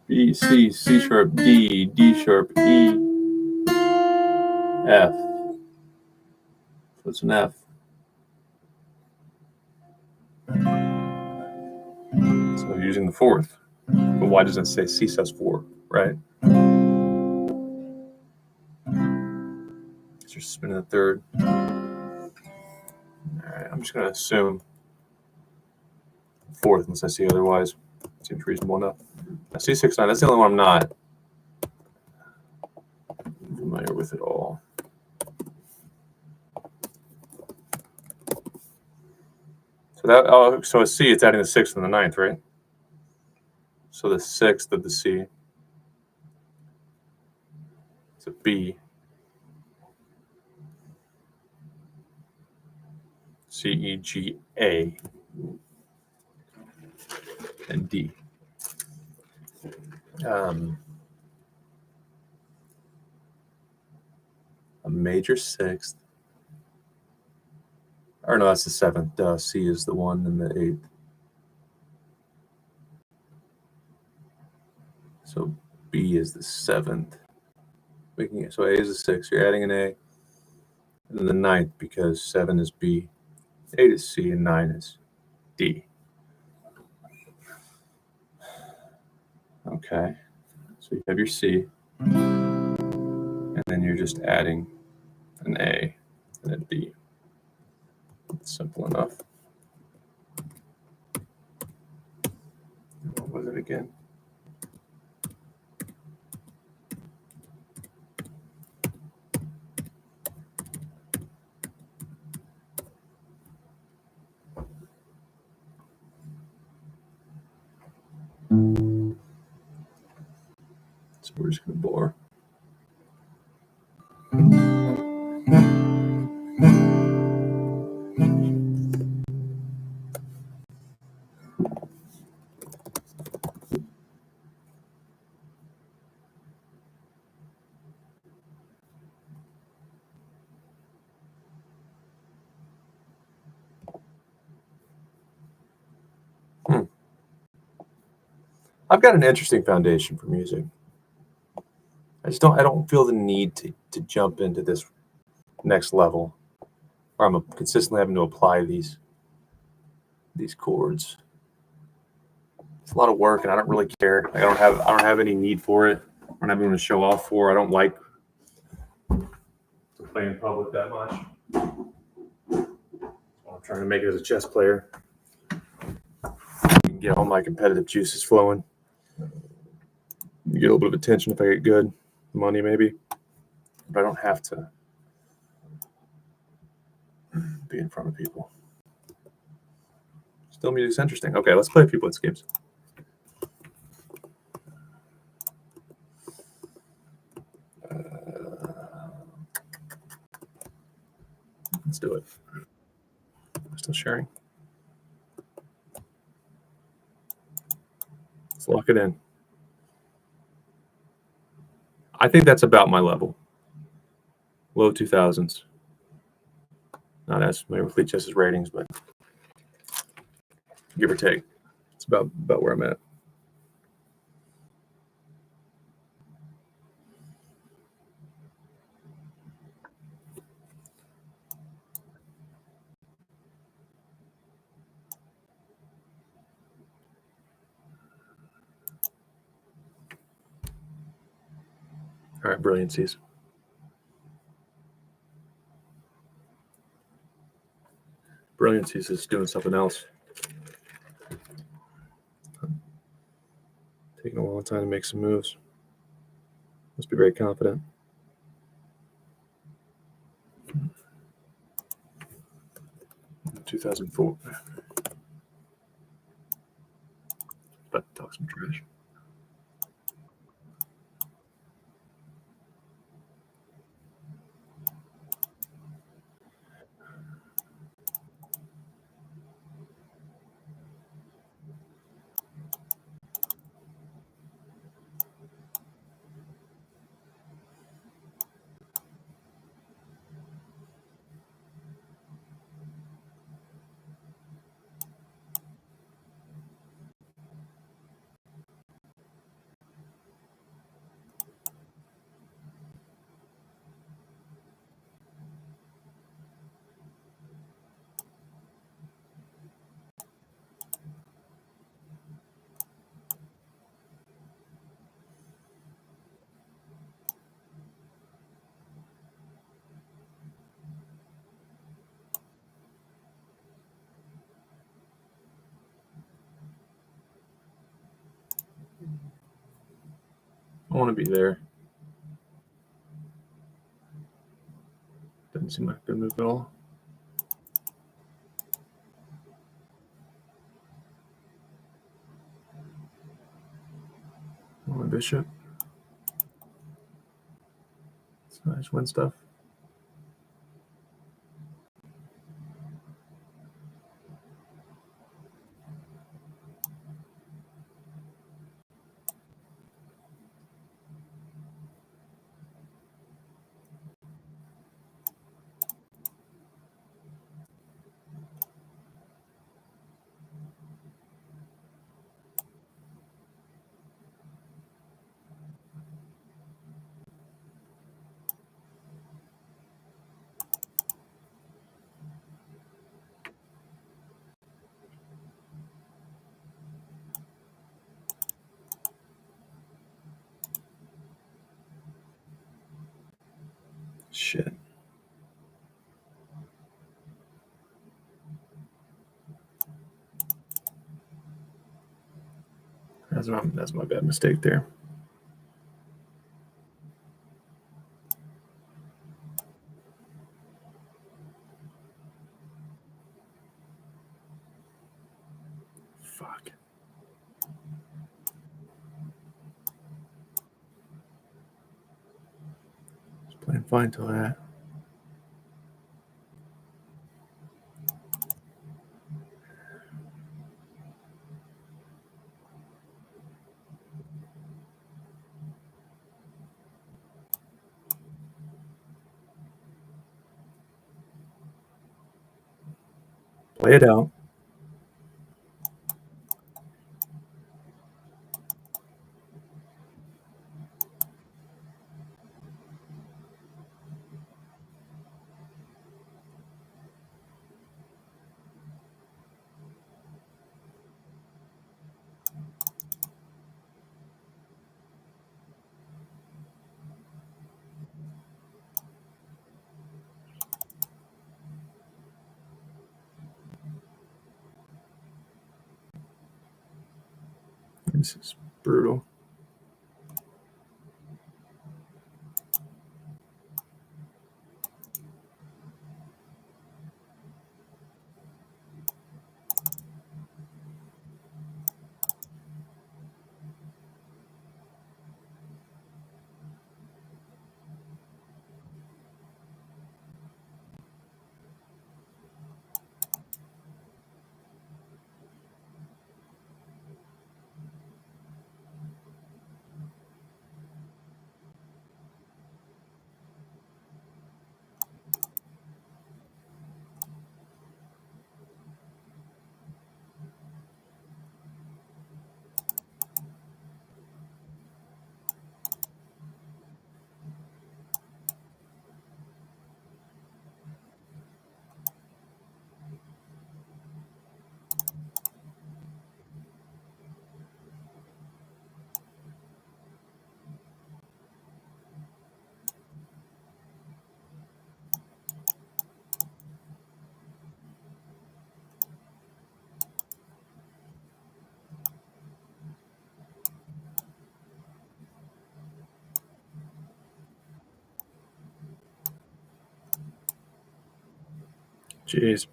B, C, C sharp, D, D sharp, E, F. So it's an F. So using the fourth. But why doesn't it say C sus 4, right? Because you're spinning the third. All right, I'm just going to assume fourth unless I see otherwise. Seems reasonable enough. C6, 9, that's the only one I'm not familiar with at all. So a C, it's adding the sixth and the ninth, right? So the sixth of the C. It's a B. C, E, G, A, and D. A major sixth. Or no, that's the seventh. C is the one and the eighth. So B is the seventh. Making it so A is the sixth. You're adding an A. And then the ninth because 7 is B, 8 is C, and 9 is D. Okay. So you have your C. And then you're just adding an A and a D. It's simple enough. What was it again? So we're just going to bore. I've got an interesting foundation for music. I don't feel the need to jump into this next level where I'm consistently having to apply these chords. It's a lot of work, and I don't really care. I don't have any need for it. I don't have anyone to show off for. I don't like to play in public that much. I'm trying to make it as a chess player. Get all my competitive juices flowing. Get a little bit of attention if I get good. Money maybe. But I don't have to be in front of people. Still music's interesting. Okay, let's play a few blitz games. Let's do it. I'm still sharing. Let's lock it in. I think that's about my level. Low 2000s. Not as familiar with Lichess's ratings, but give or take. It's about where I'm at. All right, brilliancies. Brilliancies is doing something else. Taking a long time to make some moves. Must be very confident. In 2004. About to talk some trash. I want to be there. Doesn't seem like a good move at all. My bishop. It's nice win stuff. Shit. That's my bad mistake there. Fuck. Was playing fine till that. Play it out. This is brutal. Jeez.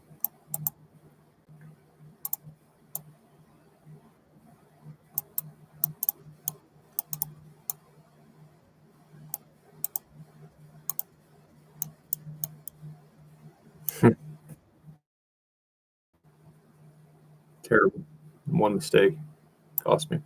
Terrible. One mistake cost me.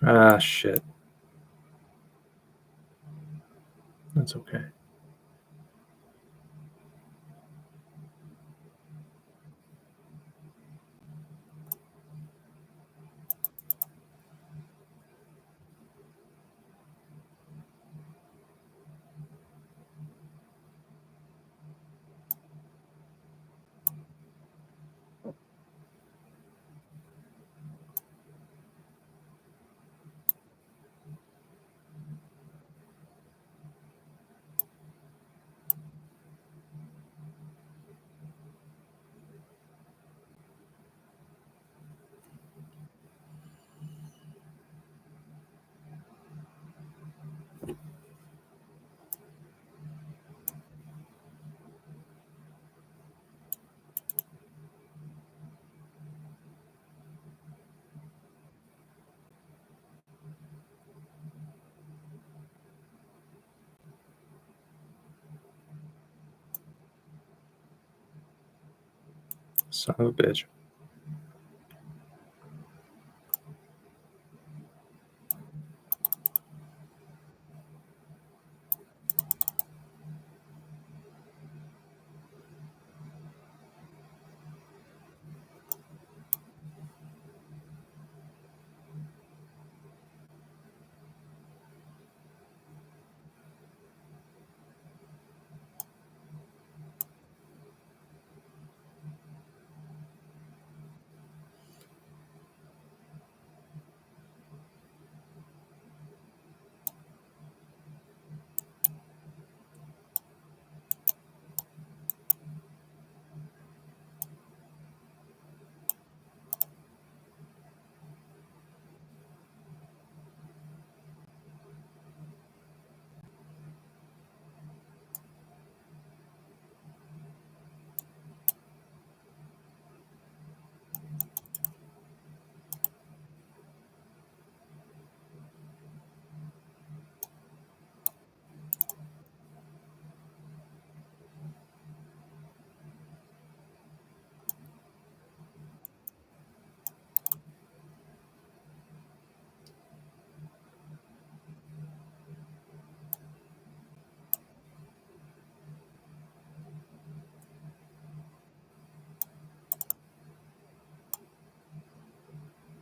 Ah, shit. That's okay. Son of a bitch.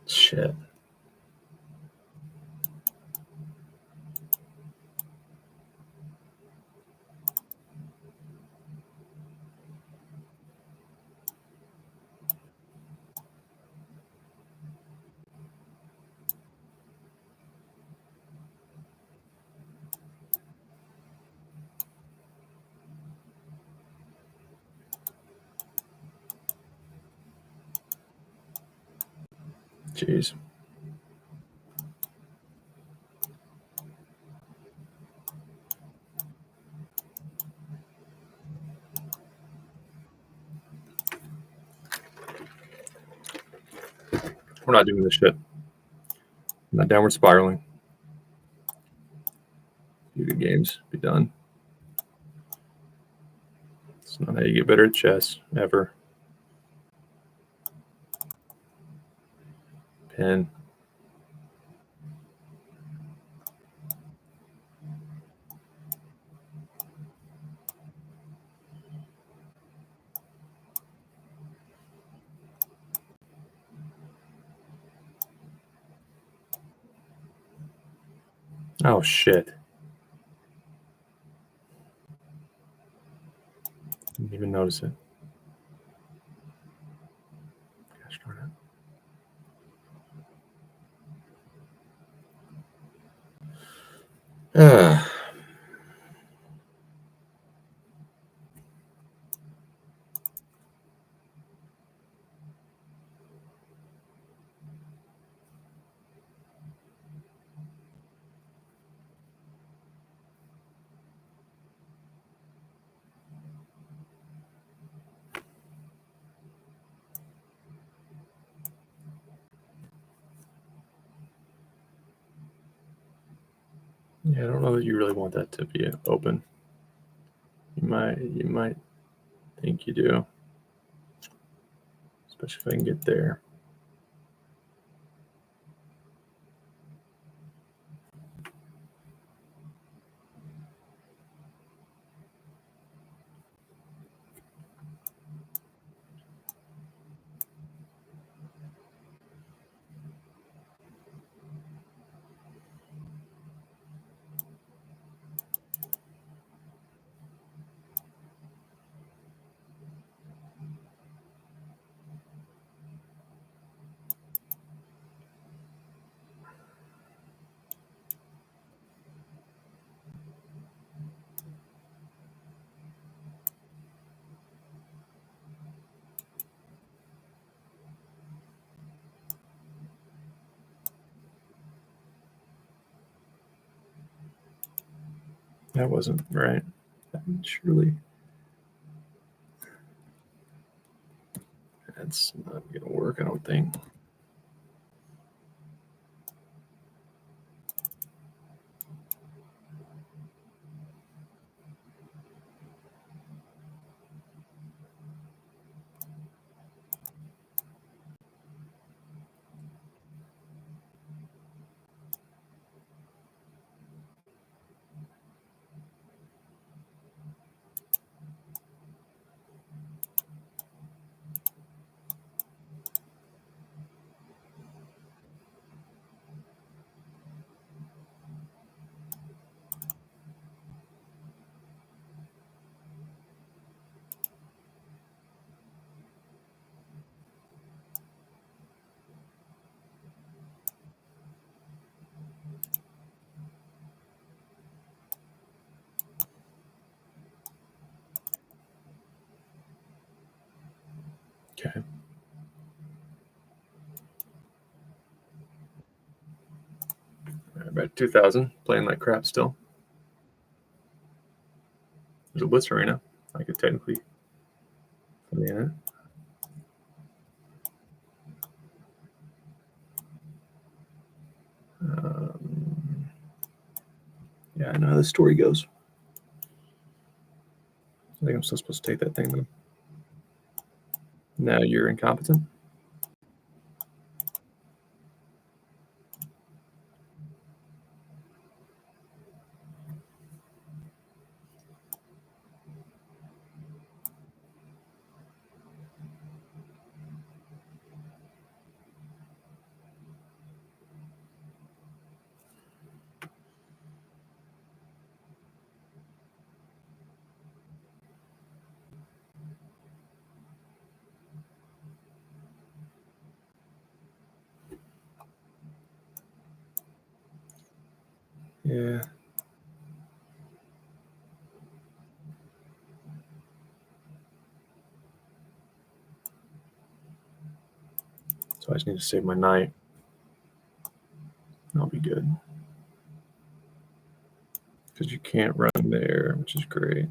Shit. Jeez. We're not doing this shit. I'm not downward spiraling. Few good games. Be done. It's not how you get better at chess, ever. Pen. Oh, shit. Didn't even notice it. Gosh darn it. Yeah, I don't know that you really want that to be open. You might think you do. Especially if I can get there. That wasn't right. Surely. That's not going to work, I don't think. Okay. About 2000, playing like crap still. There's a blitz arena. I could technically play in it. Yeah, I know how the story goes. I think I'm still supposed to take that thing then. Now you're incompetent. Yeah. So I just need to save my knight. I'll be good. Because you can't run there, which is great.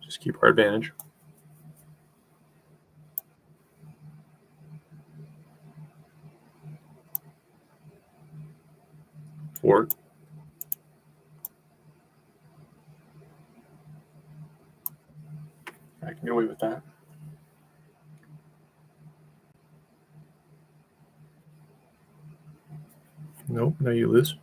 Just keep our advantage. Fork. I can get away with that. Nope, now you lose.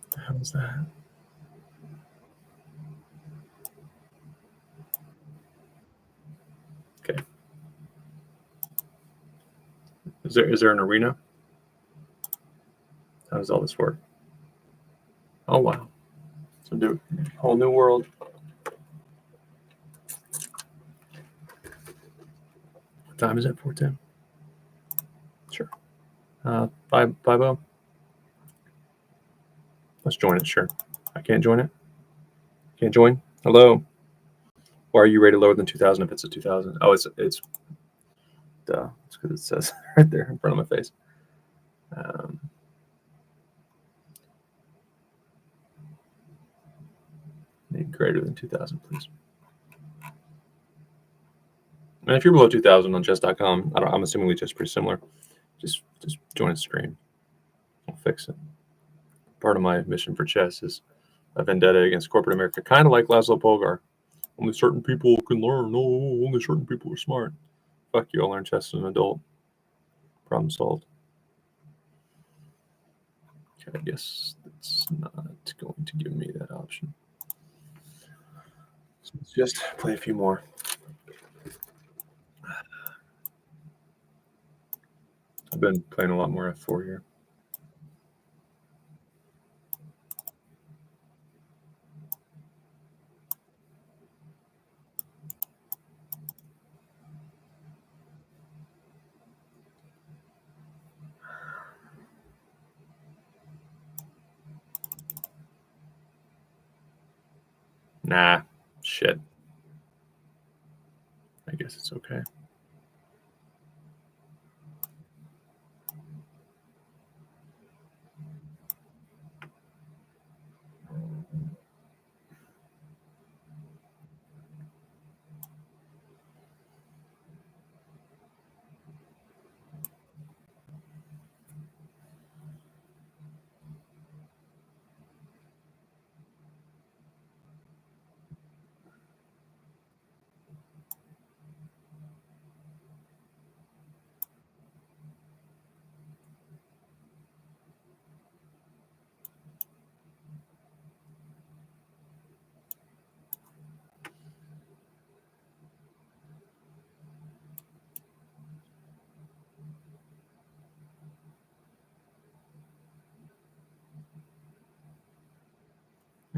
What the hell is that? Okay. Is there an arena? How does all this work? Oh wow. So do whole new world. What time is it? 4:10. Sure. Bye, Bo. Let's join it. Sure. I can't join it. Can't join. Hello. Why are you rated lower than 2000 if it's a 2000? Oh, it's duh. It's because it says right there in front of my face. Need greater than 2000, please. And if you're below 2000 on chess.com, I'm assuming Lichess is pretty similar. Just join the stream. I'll fix it. Part of my mission for chess is a vendetta against corporate America, kind of like Laszlo Polgar. Only certain people can learn. No, only certain people are smart. Fuck you, I'll learn chess as an adult. Problem solved. Okay, I guess that's not going to give me that option. So let's just play a few more. I've been playing a lot more F4 here. Nah, shit. I guess it's okay.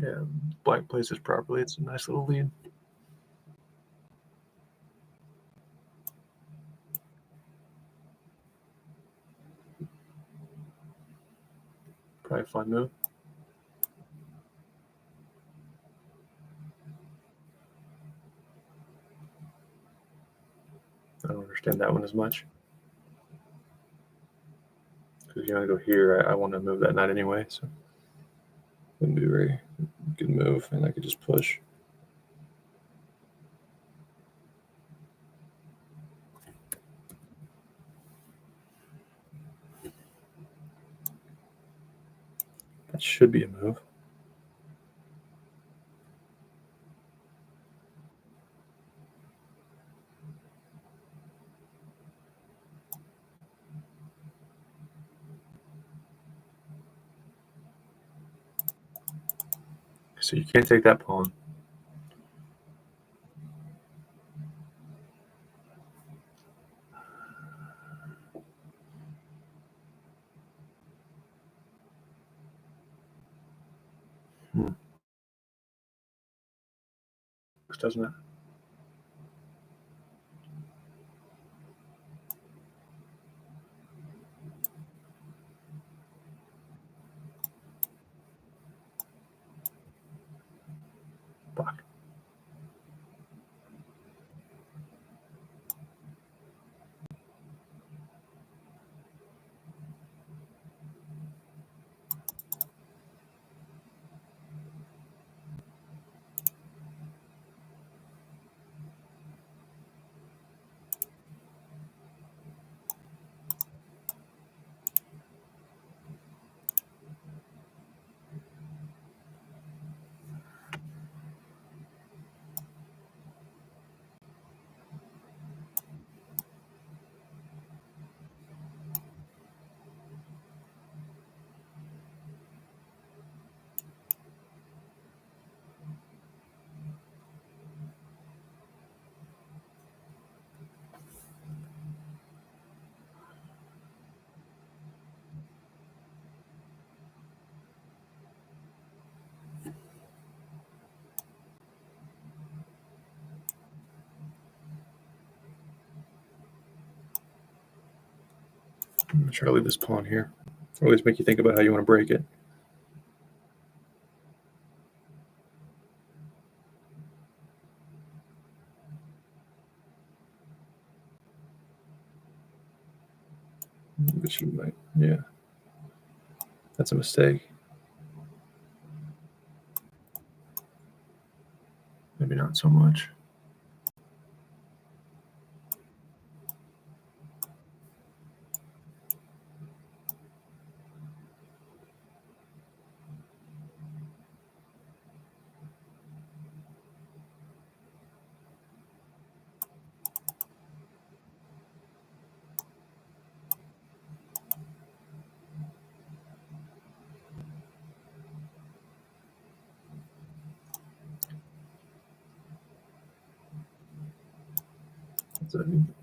Yeah, black plays this properly. It's a nice little lead. Probably a fun move. I don't understand that one as much. Because you want to go here, I want to move that knight anyway, so wouldn't be a very good move, and I could just push. That should be a move. So you can't take that pawn. Doesn't it? Fuck. I'm gonna try to leave this pawn here. Always make you think about how you want to break it. Bishop might, yeah. That's a mistake. Maybe not so much.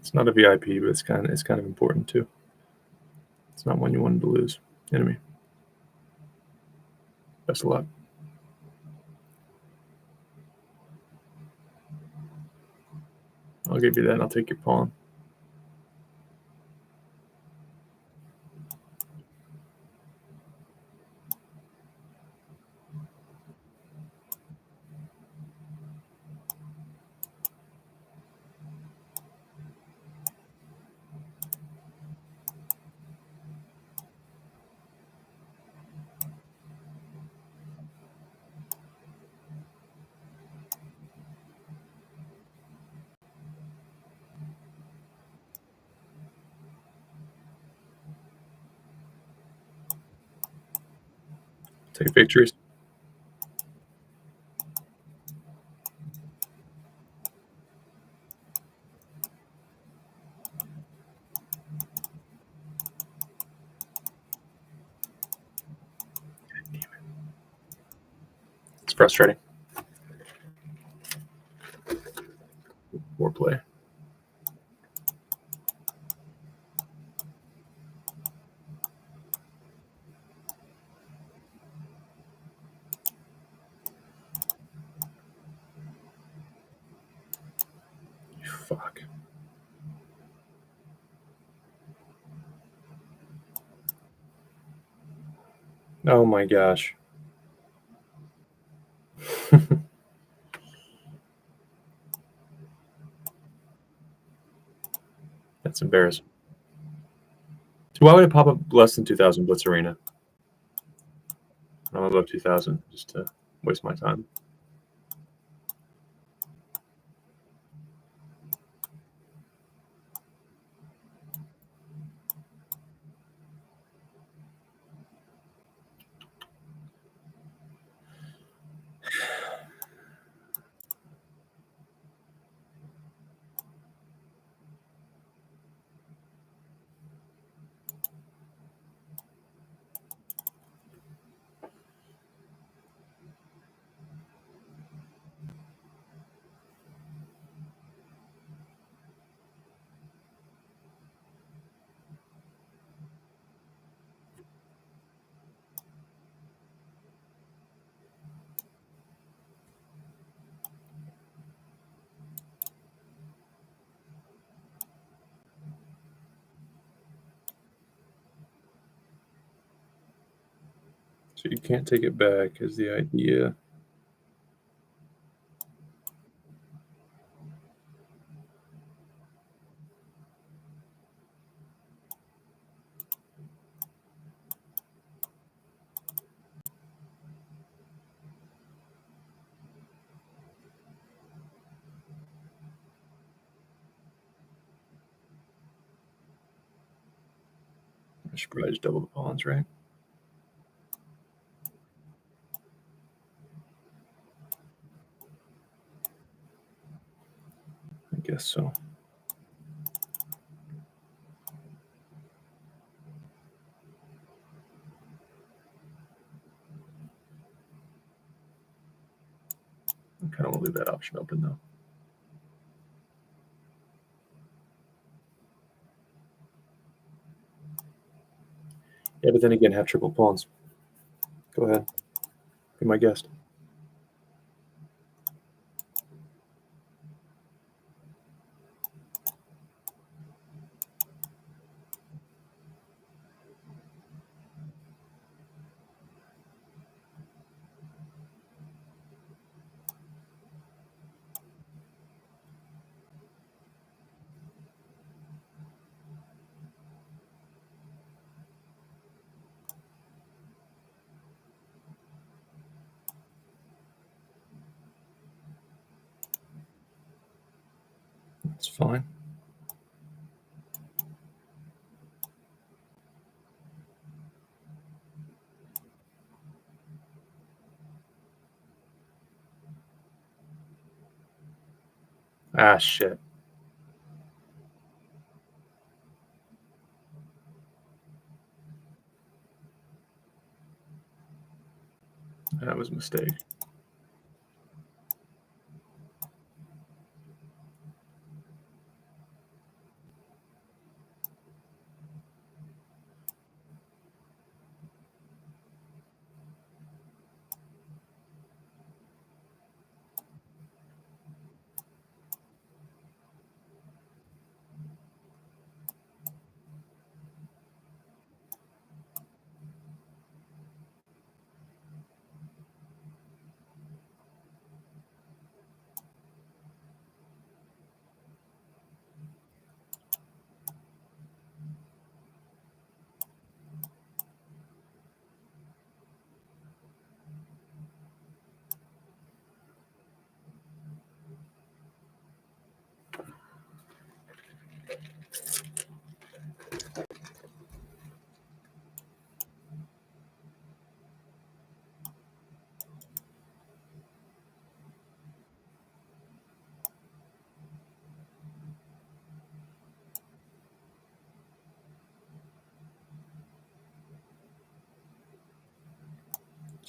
It's not a VIP, but it's kind of important too. It's not one you wanted to lose. Enemy. Best of luck. I'll give you that, and I'll take your pawn. Take victories. It's frustrating. More play. Fuck. Oh my gosh. That's embarrassing. So why would it pop up less than 2,000 Blitz Arena? I'm above 2,000 just to waste my time. So you can't take it back is the idea. I should probably just double the pawns, right? I guess so. I kind of want to leave that option open though. Yeah, but then again, have triple pawns. Go ahead. Be my guest. That's fine. Ah, shit. That was a mistake.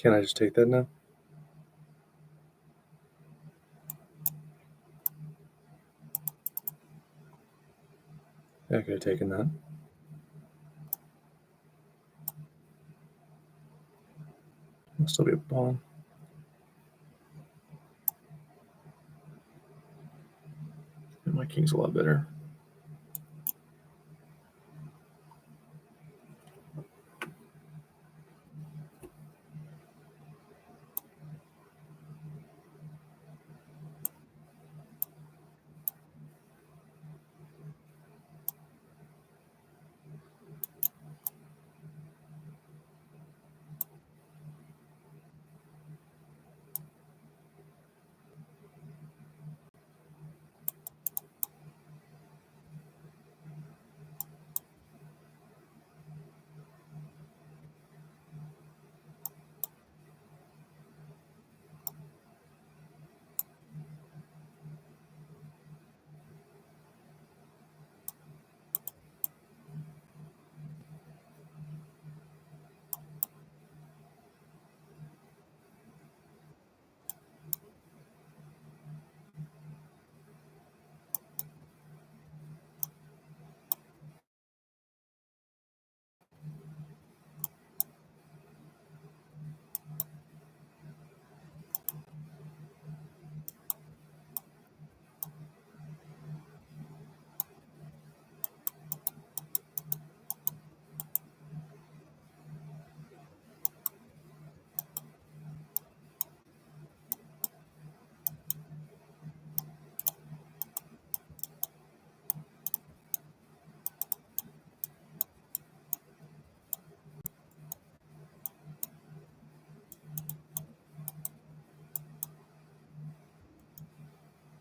Can I just take that now? Yeah, I could have taken that. It'll still be a pawn. And my king's a lot better.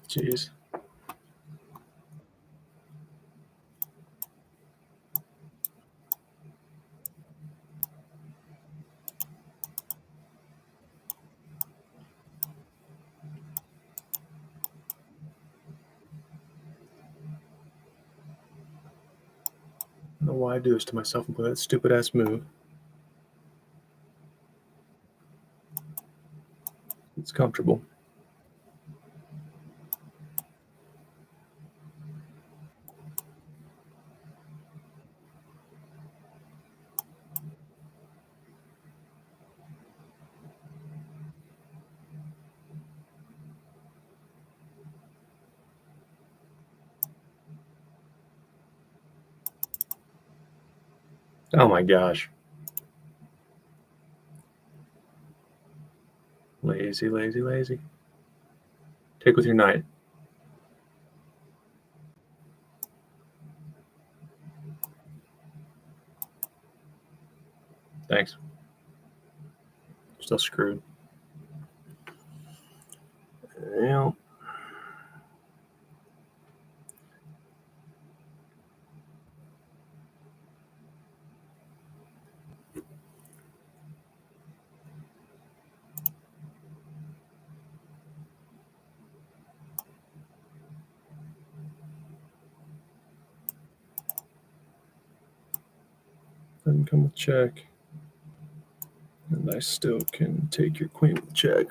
Jeez. I don't know why I do this to myself and play that stupid ass move. It's comfortable. Oh my gosh. Lazy, lazy, lazy. Take with your knight. Thanks. Still screwed. Yeah. Doesn't come with check. And I still can take your queen with check.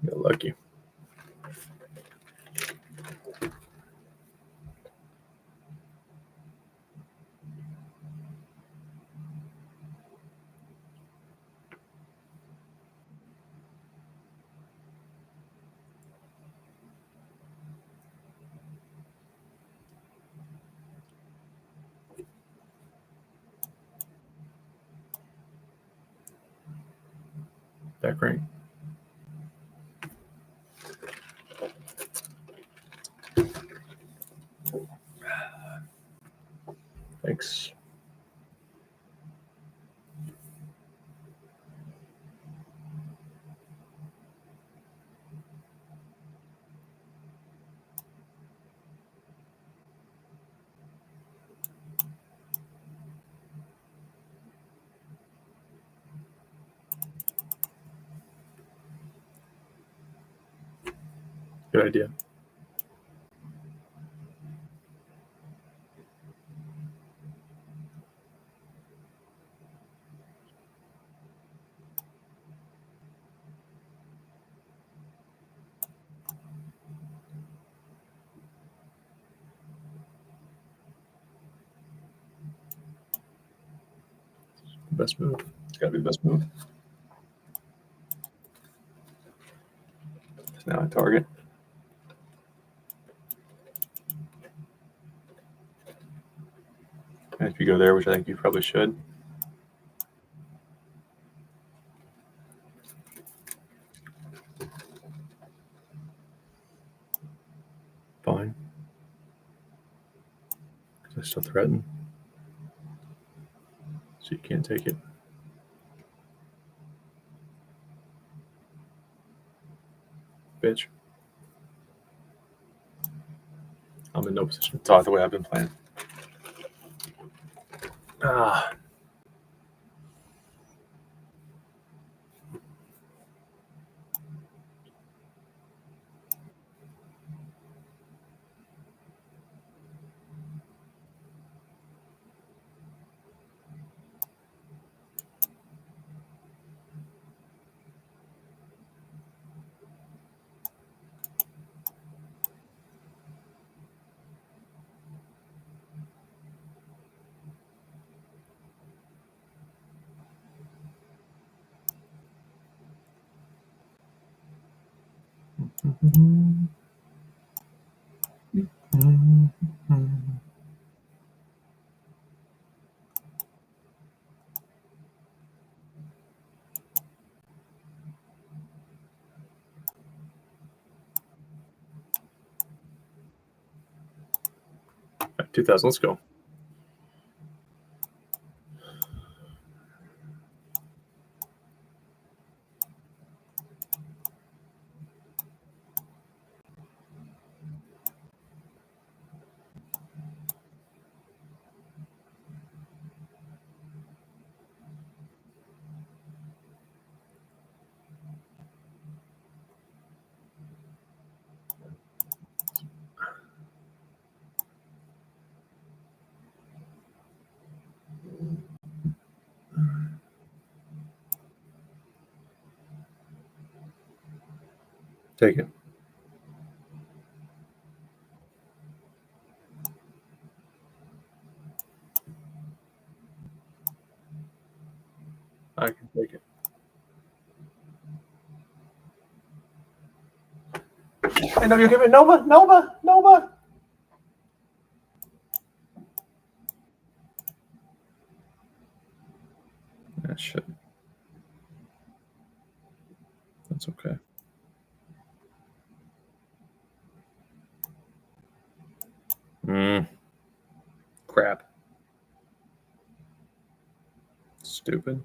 Got lucky. Back rank. Thanks. Good idea. Best move. It's got to be the best move. Now I target. And if you go there, which I think you probably should. Fine. Because I still threaten. So you can't take it. Bitch. I'm in no position to talk the way I've been playing. Ah. Right, 2,000. Let's go. Take it. I can take it. I know you're giving Nova. That shit. That's okay. Crap. Stupid.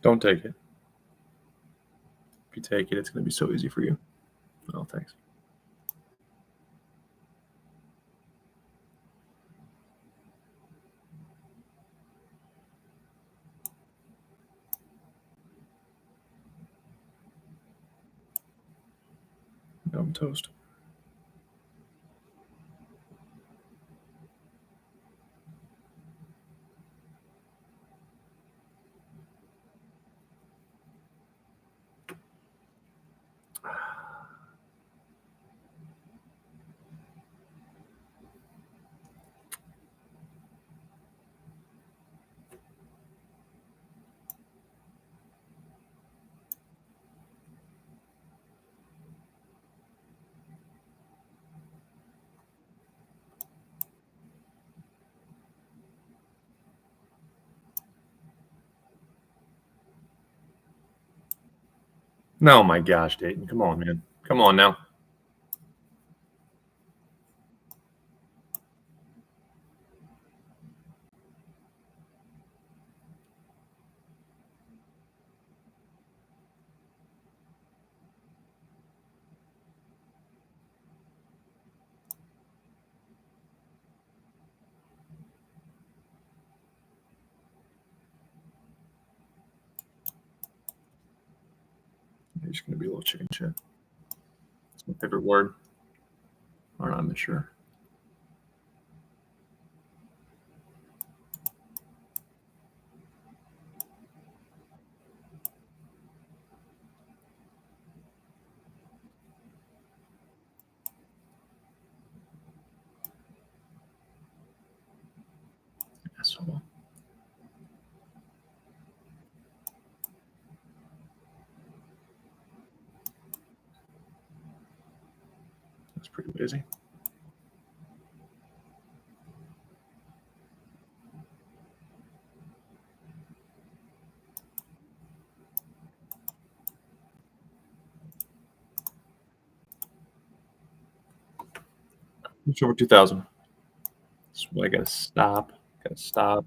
Don't take it. If you take it, it's going to be so easy for you. Oh, thanks. Now I'm toast. No, my gosh, Dayton. Come on, man. Come on now. You're just going to be a little chicken shit. It's my favorite word. Or not, I'm sure. Asshole. That's pretty busy. It's over 2,000. That's what I got to stop. Got to stop.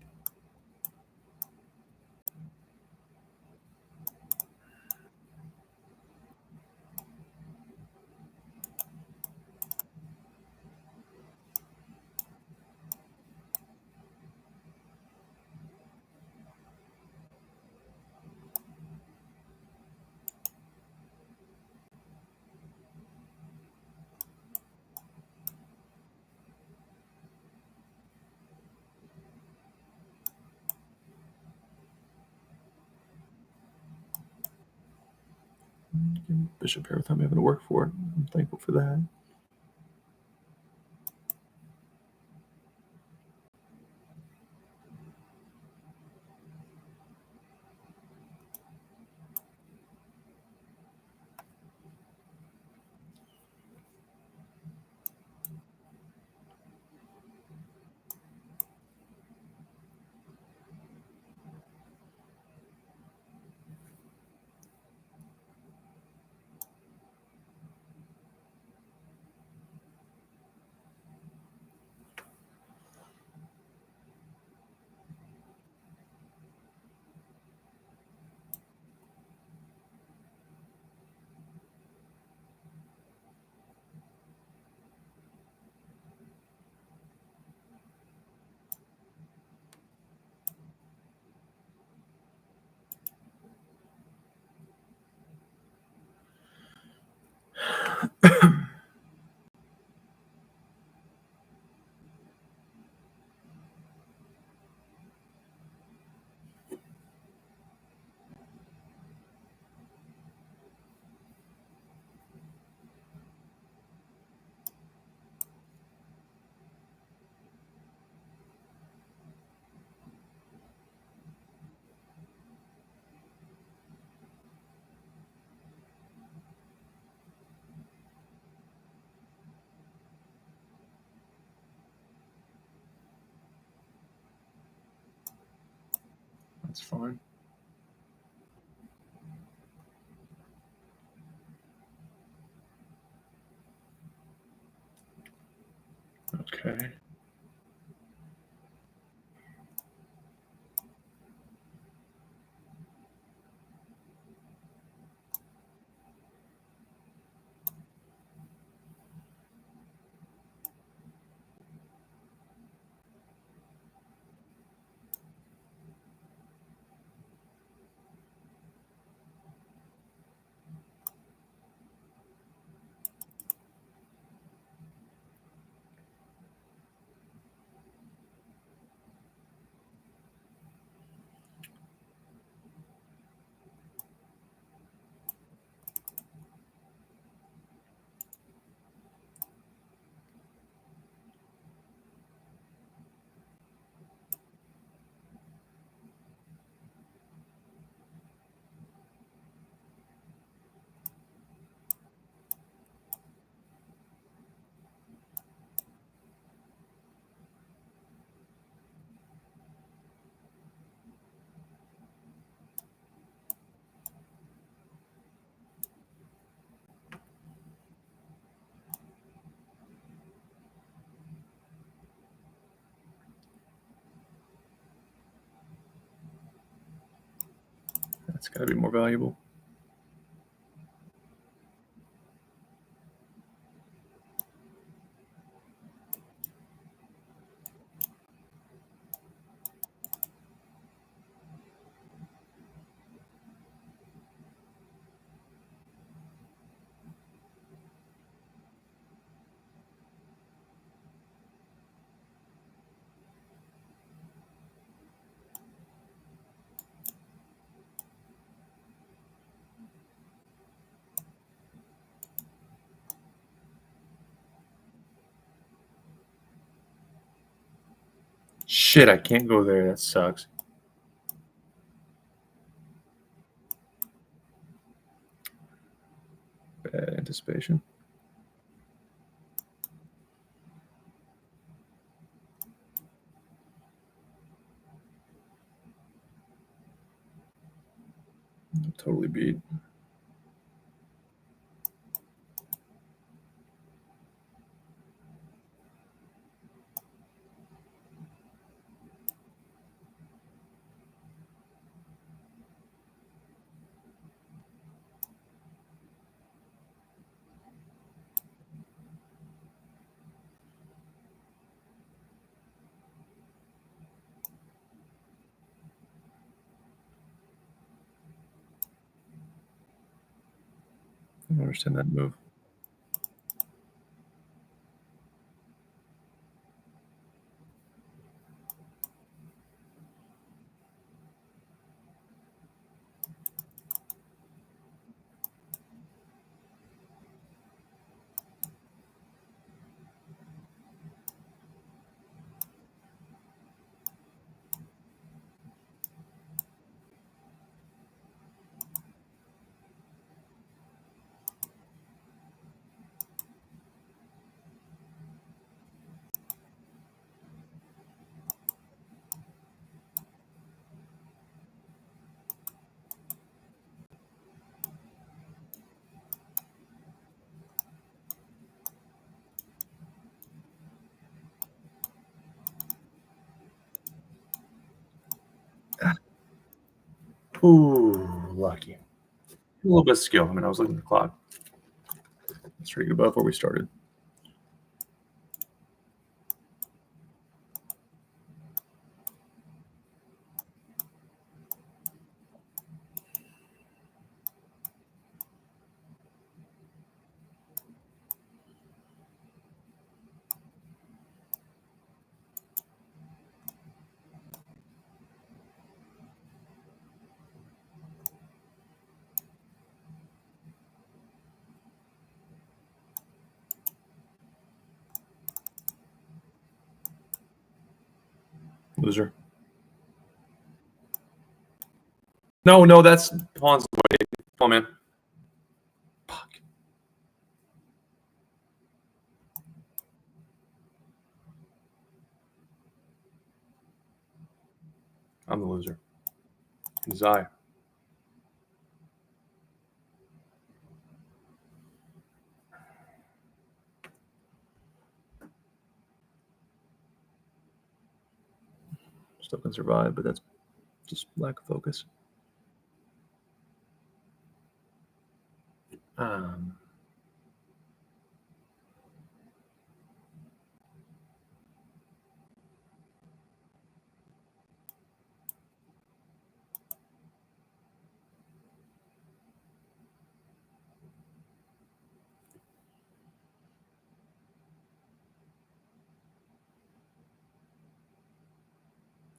Bishop here without me having to work for it. I'm thankful for that. That's fine. Okay. It's got to be more valuable. Shit, I can't go there. That sucks. Bad anticipation. Totally beat. I don't understand that move. Ooh, lucky. A little bit of skill. I mean, I was looking at the clock. That's pretty good above where we started. Loser. No, that's pawn's away. Come on, man. Fuck. I'm the loser. Zai. Still can survive, but that's just lack of focus.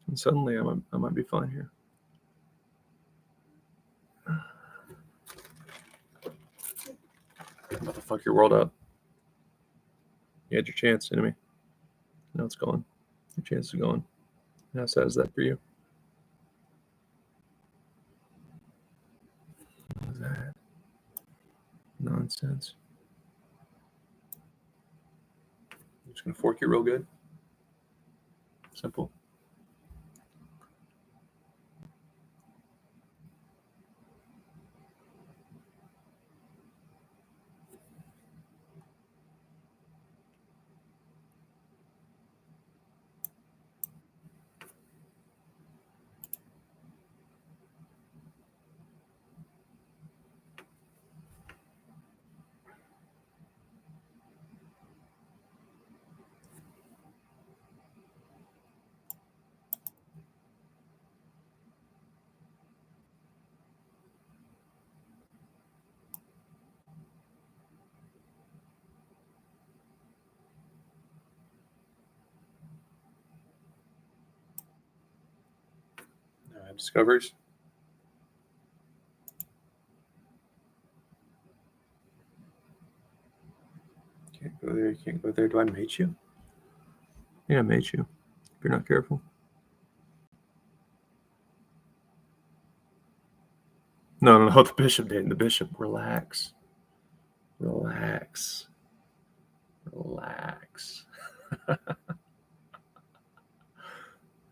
And suddenly I might be fine here. I'm about to fuck your world up. You had your chance, enemy. Now it's gone. Your chance is gone. How sad is that for you? What was that? Nonsense. I'm just gonna fork you real good. Simple. have discoveries. Can't go there. You can't go there. Do I mate you? Yeah, I mate you. If you're not careful. No. The bishop didn't. The bishop. Relax. Relax. Relax.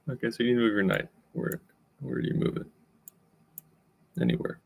Okay, so you need to move your knight. Where do you move it? Anywhere.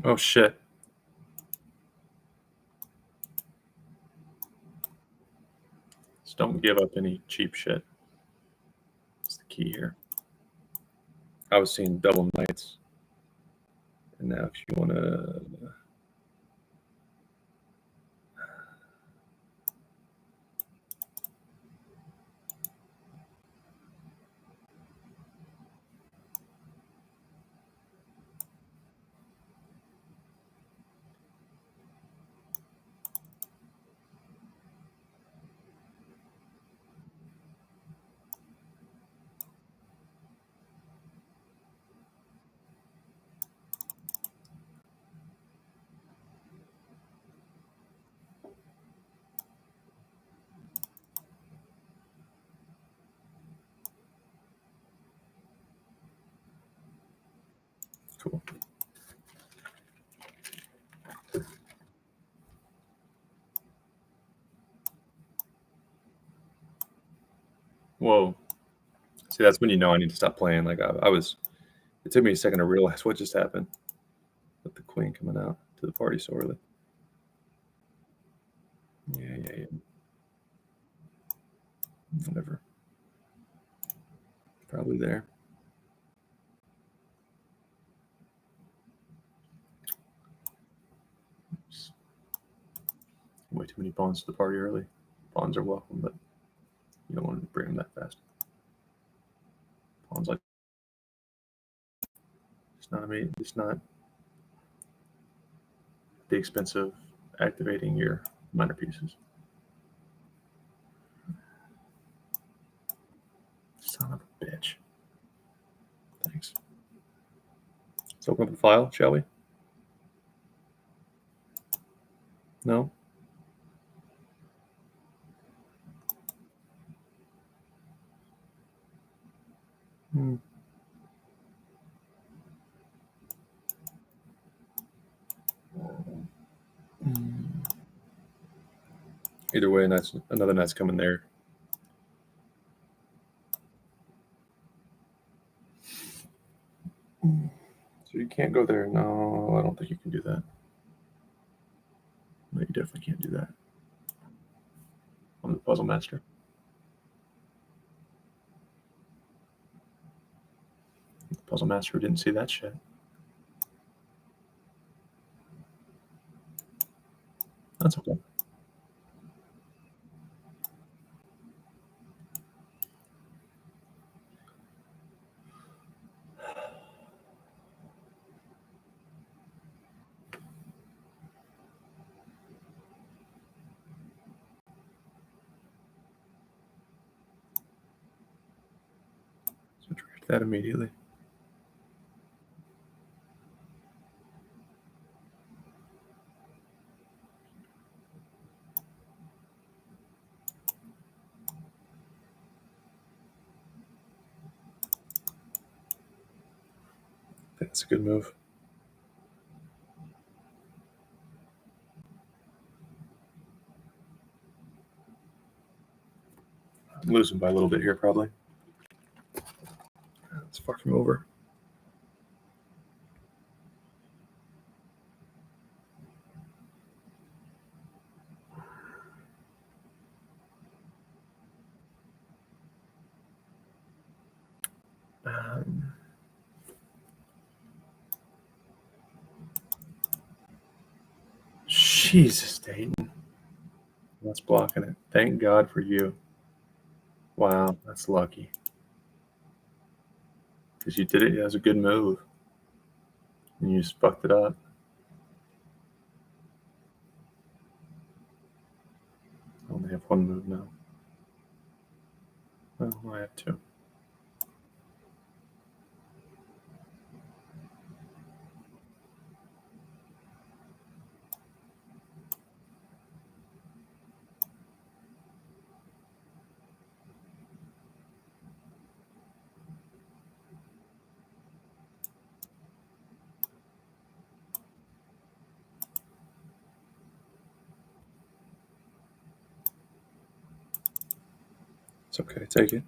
Oh shit. Just don't give up any cheap shit. That's the key here. I was seeing double knights. And now if you want to... Cool. Whoa. See, that's when you know I need to stop playing. Like I was... It took me a second to realize what just happened with the queen coming out to the party so early. Yeah. Whatever. Probably there. Oops. Way too many pawns to the party early. Pawns are welcome, but you don't want to bring them that fast. Pawns like it's not the expense of activating your minor pieces. Son of a bitch. Thanks. Let's open up the file, shall we? No? Hmm. Either way, another knight's coming there. So you can't go there. No, I don't think you can do that. No, you definitely can't do that. I'm the puzzle master. The puzzle master who didn't see that shit. That's okay. that immediately. That's a good move. I'm losing by a little bit here, probably. Let's fuck him over. Jesus, Dayton. That's blocking it. Thank God for you. Wow, that's lucky. Because you did it. That was a good move. And you just fucked it up. I only have one move now. Well, I have two. It's okay. Take it.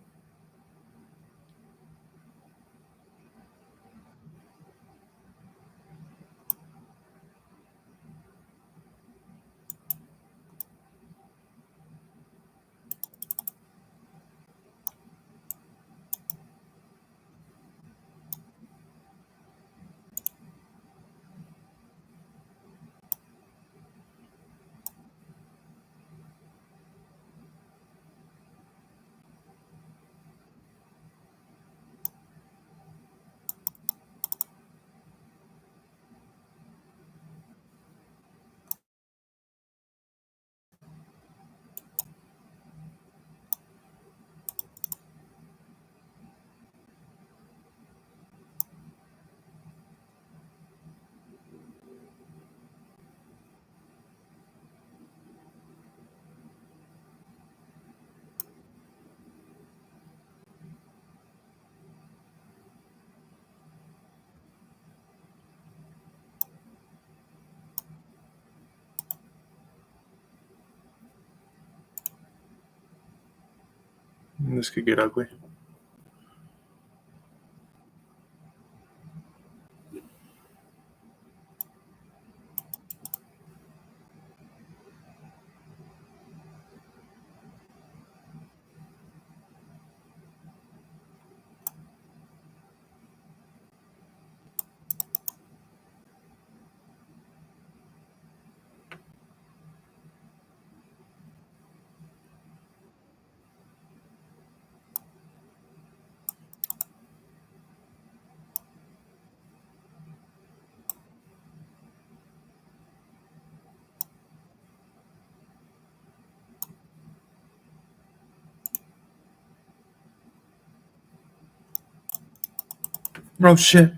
This could get ugly. Oh, shit.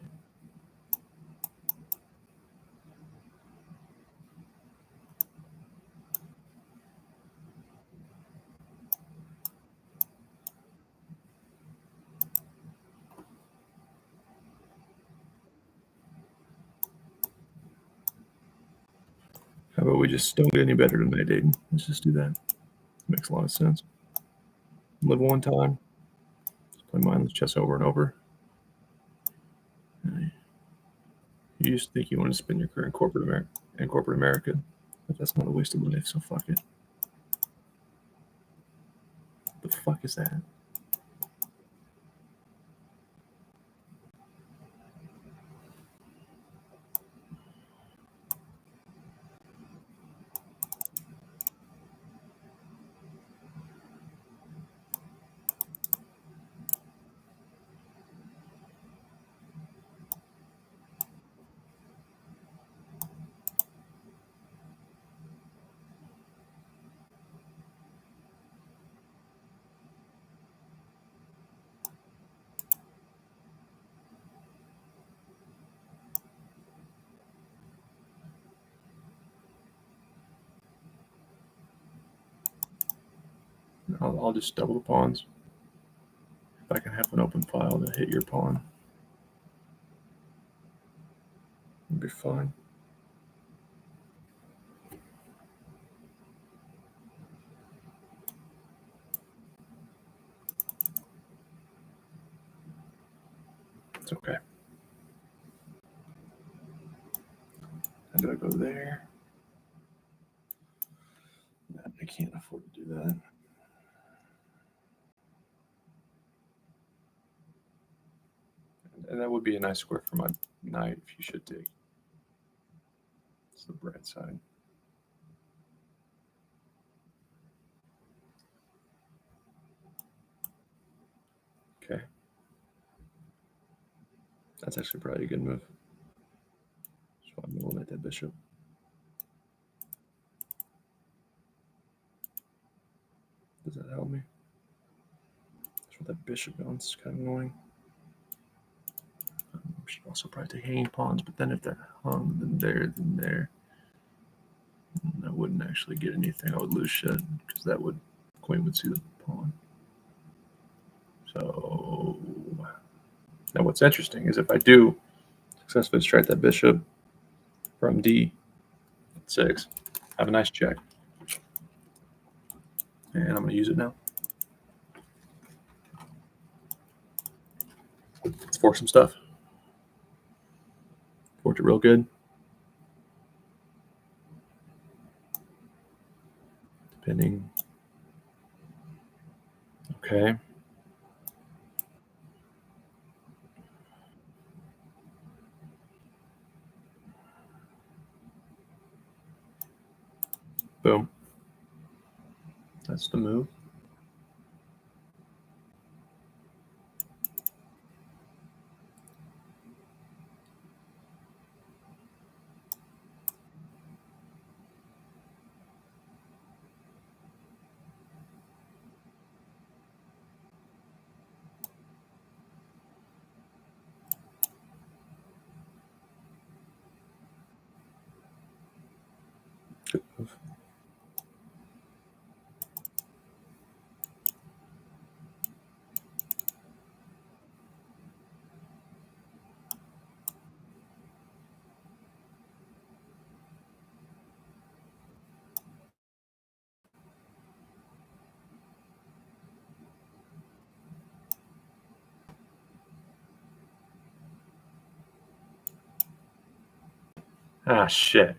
How about we just don't get any better tonight, Aiden? Let's just do that. Makes a lot of sense. Live one time. Just play mindless chess over and over. You used to think you wanted to spend your career in corporate America, but that's not a waste of life. So fuck it. The fuck is that? I'll just double the pawns. If I can have an open file to hit your pawn, it'll be fine. It's okay. How do I go there? No, I can't afford to do that. And that would be a nice square for my knight if you should take. It's the bright side. Okay. That's actually probably a good move. So I'm going to eliminate that bishop. Does that help me? That's what that bishop going. It's kind of annoying. We should also probably take hanging pawns, but then if that hung, then there. I wouldn't actually get anything. I would lose shit because that would queen would see the pawn. So now what's interesting is if I do successfully strike that bishop from D6, I have a nice check. And I'm going to use it now. Let's force some stuff. Forge it real good. Depending. Okay. Boom. That's the move. Good move. Ah, shit.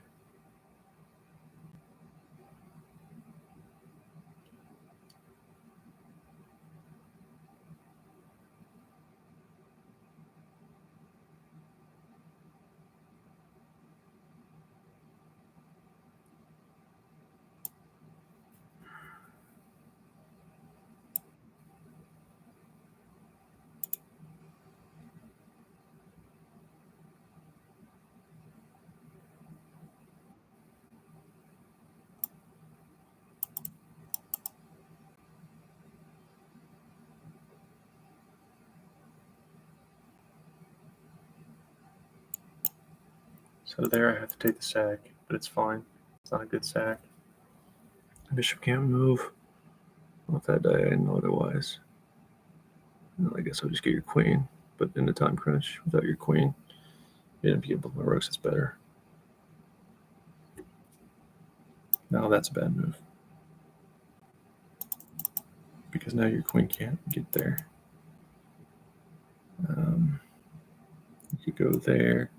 So there I have to take the sack, but it's fine. It's not a good sack. Bishop can't move. Well, if that die, I know otherwise. Well, I guess I'll just get your queen. But in the time crunch, without your queen, you didn't get both my rooks. It's better. Now that's a bad move. Because now your queen can't get there. You could go there.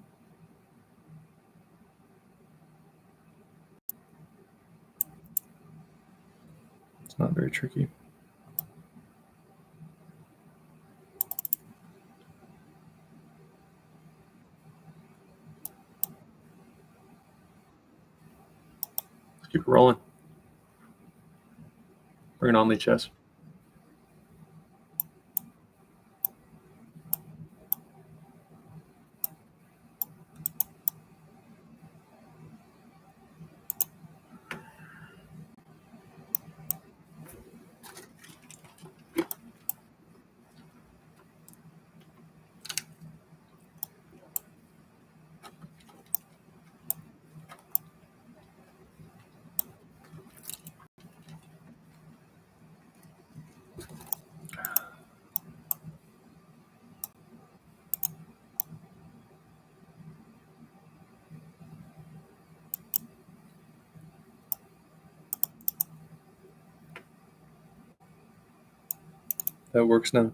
It's not very tricky. Let's keep it rolling. Bring it on, Lichess. That works now.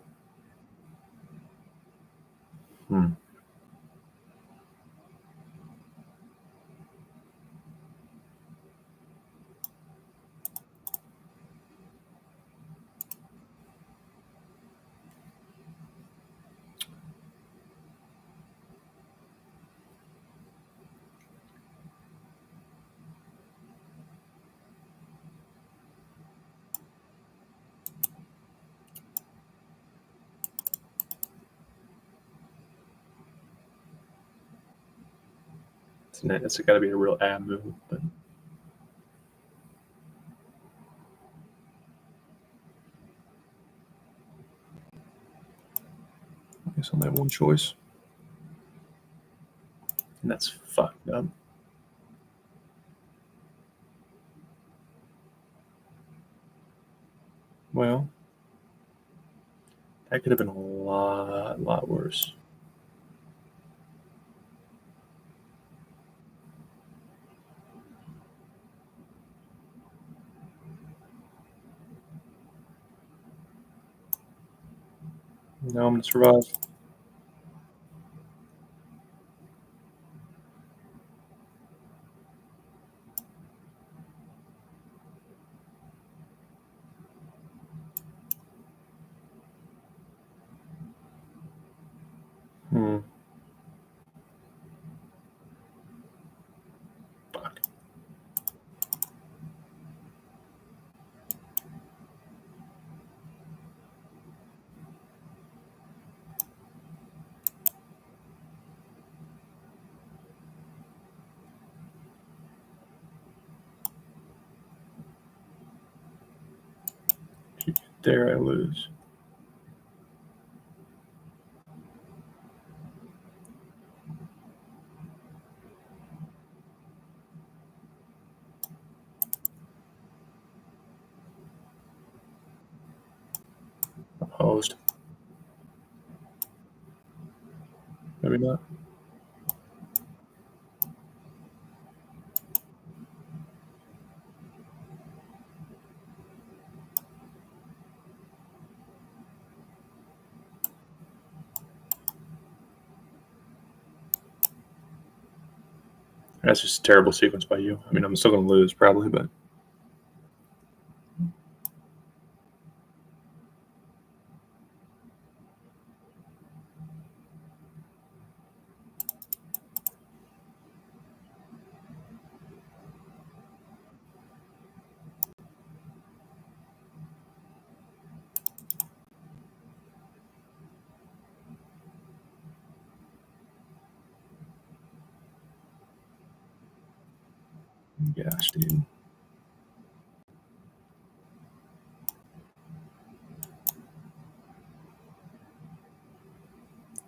It's got to be a real ab move, but I guess I only have one choice, and that's fucked up. Well, that could have been a lot worse. Now I'm gonna survive. Fuck. There I lose. Opposed. Maybe not. That's just a terrible sequence by you. I mean, I'm still gonna lose probably, but gosh, dude.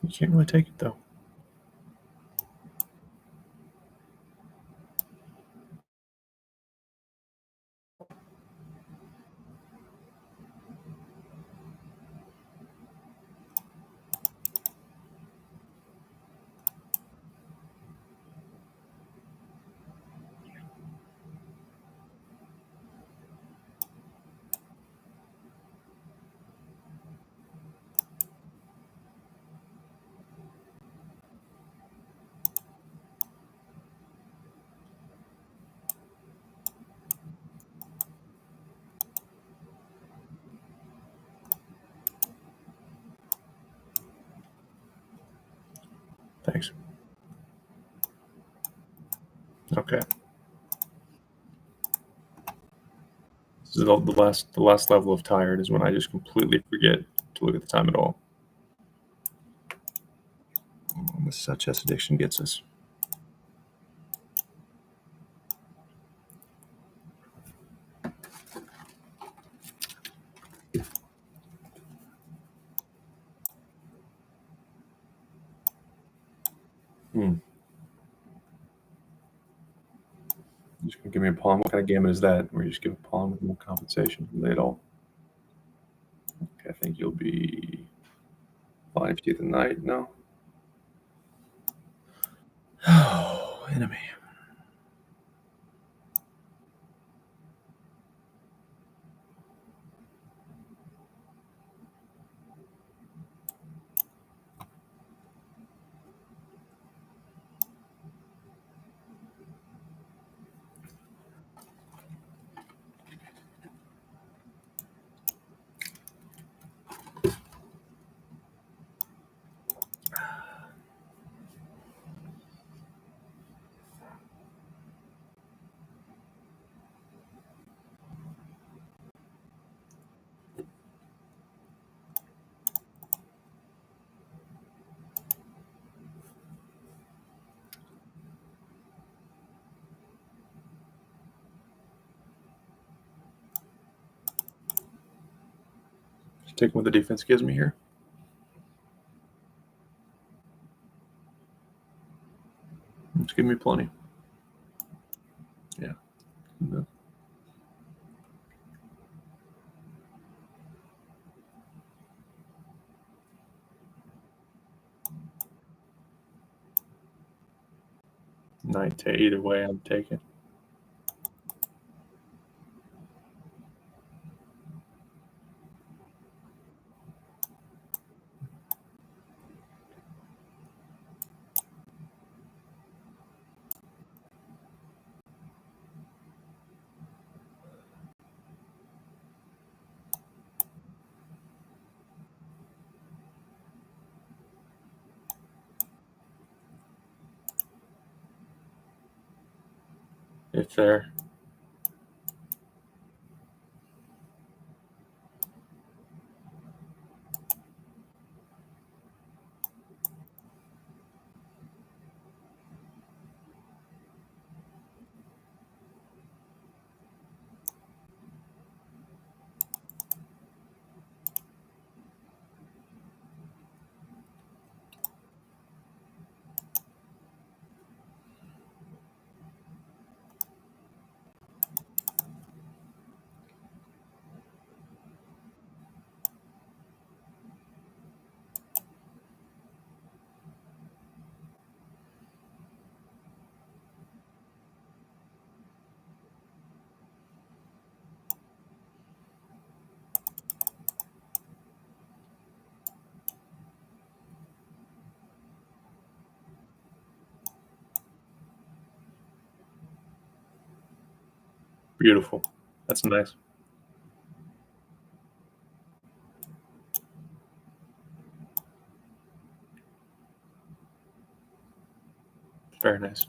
You can't really take it though. Thanks. Okay. This is the last level of tired is when I just completely forget to look at the time at all. This is how chess addiction gets us. You're just gonna give me a pawn. What kind of gambit is that? Where you just give a pawn with no compensation? Lay it all. Okay, I think you'll be fine if you take the knight. No. Oh, enemy. Taking what the defense gives me here. It's giving me plenty. Yeah. Knight to either way I'm taking. If they're beautiful. That's nice. Very nice.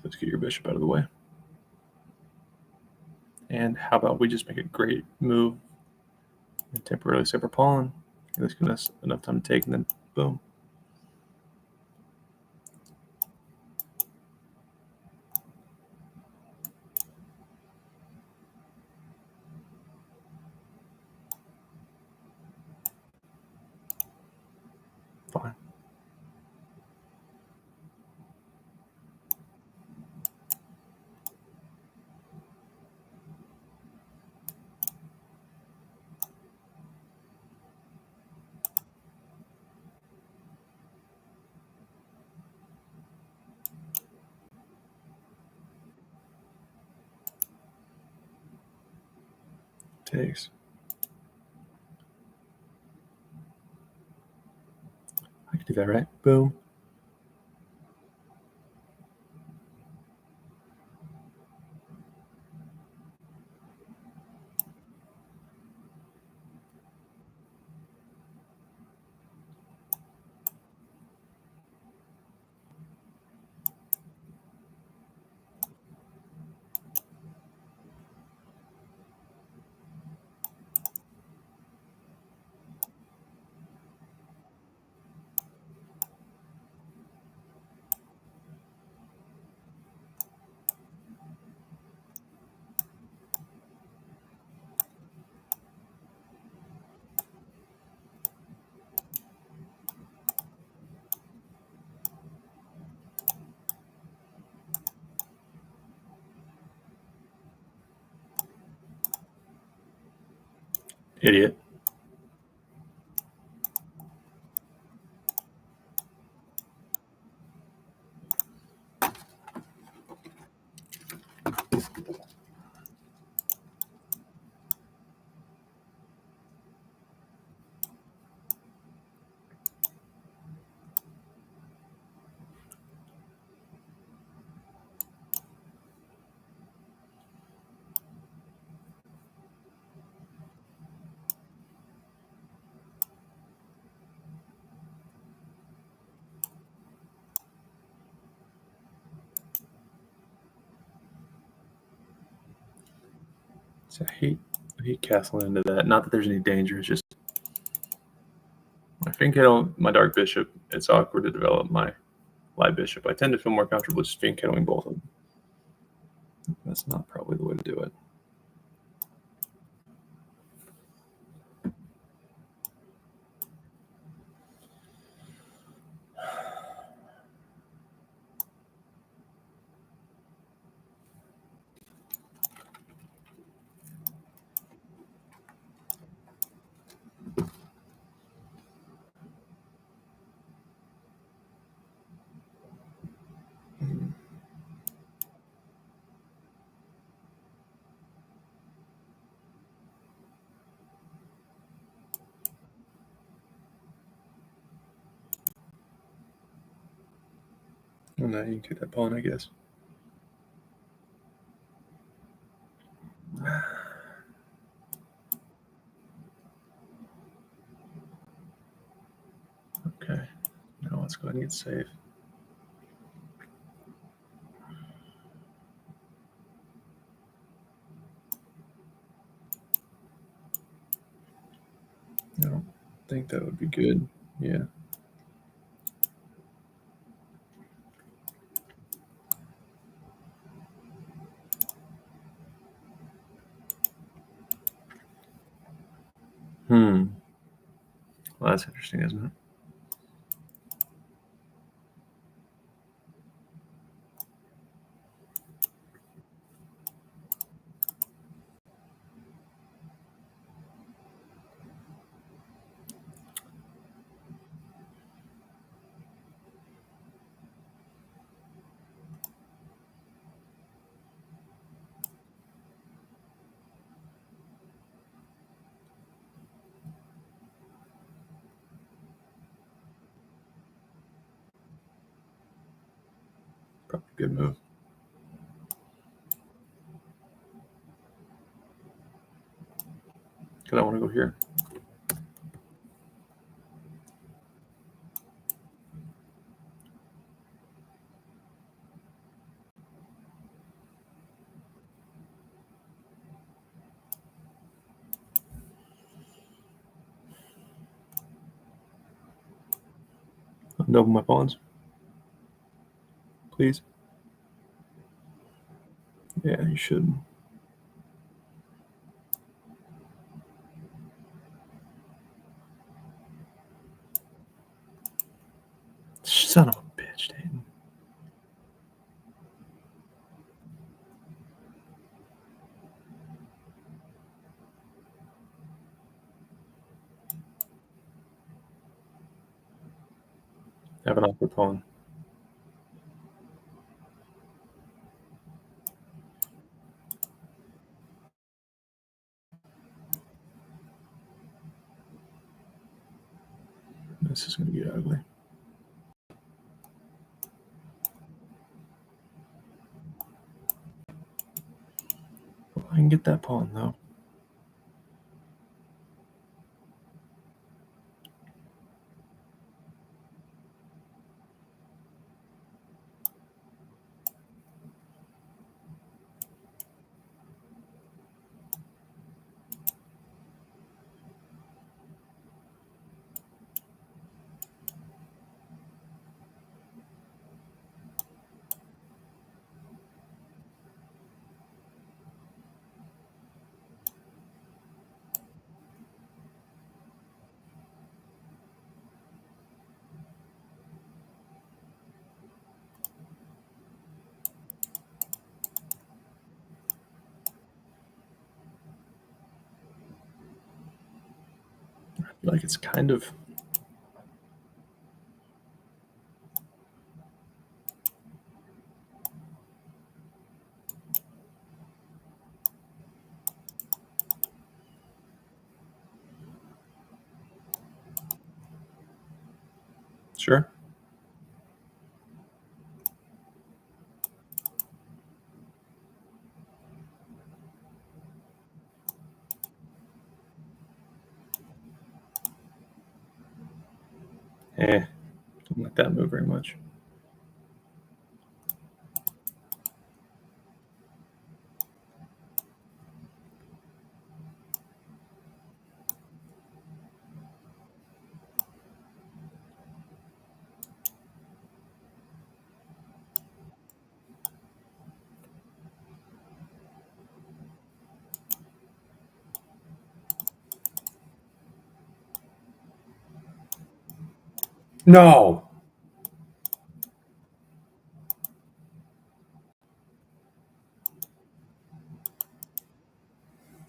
Let's get your bishop out of the way. And how about we just make a great move and temporarily separate pawn. That's giving us enough time to take, and then boom. Fine. Takes. I can do that, right? Boom. Idiot. So I hate castling into that. Not that there's any danger. It's just I think my dark bishop. It's awkward to develop my light bishop. I tend to feel more comfortable just fianchettoing both of them. That's not probably the way to do it. Well, now you can take that pawn, I guess. Okay. Now let's go ahead and get safe. I don't think that would be good. Yeah. Well, that's interesting, isn't it? Probably a good move. Because I want to go here. Double my pawns. Please. Yeah, you should. Son of a bitch, Dayton. Have an awkward pawn. This is going to get ugly. Well, I can get that pawn, though. I feel like it's kind of... Sure. Don't like that move very much. No.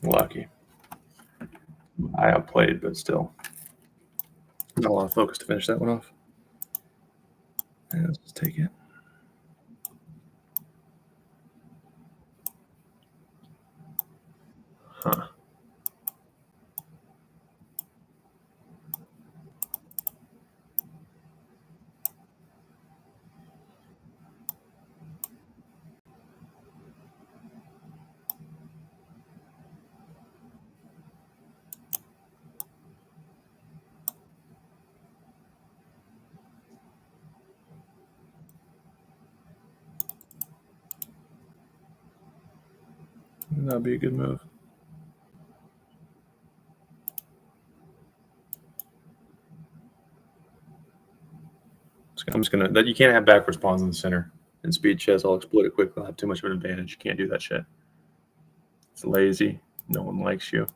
Lucky. I outplayed, but still. Not a lot of focus to finish that one off. Yeah, let's just take it. Huh. That'd be a good move. I'm just gonna that you can't have backwards pawns in the center. In speed chess, I'll exploit it quickly. I'll have too much of an advantage. You can't do that shit. It's lazy. No one likes you.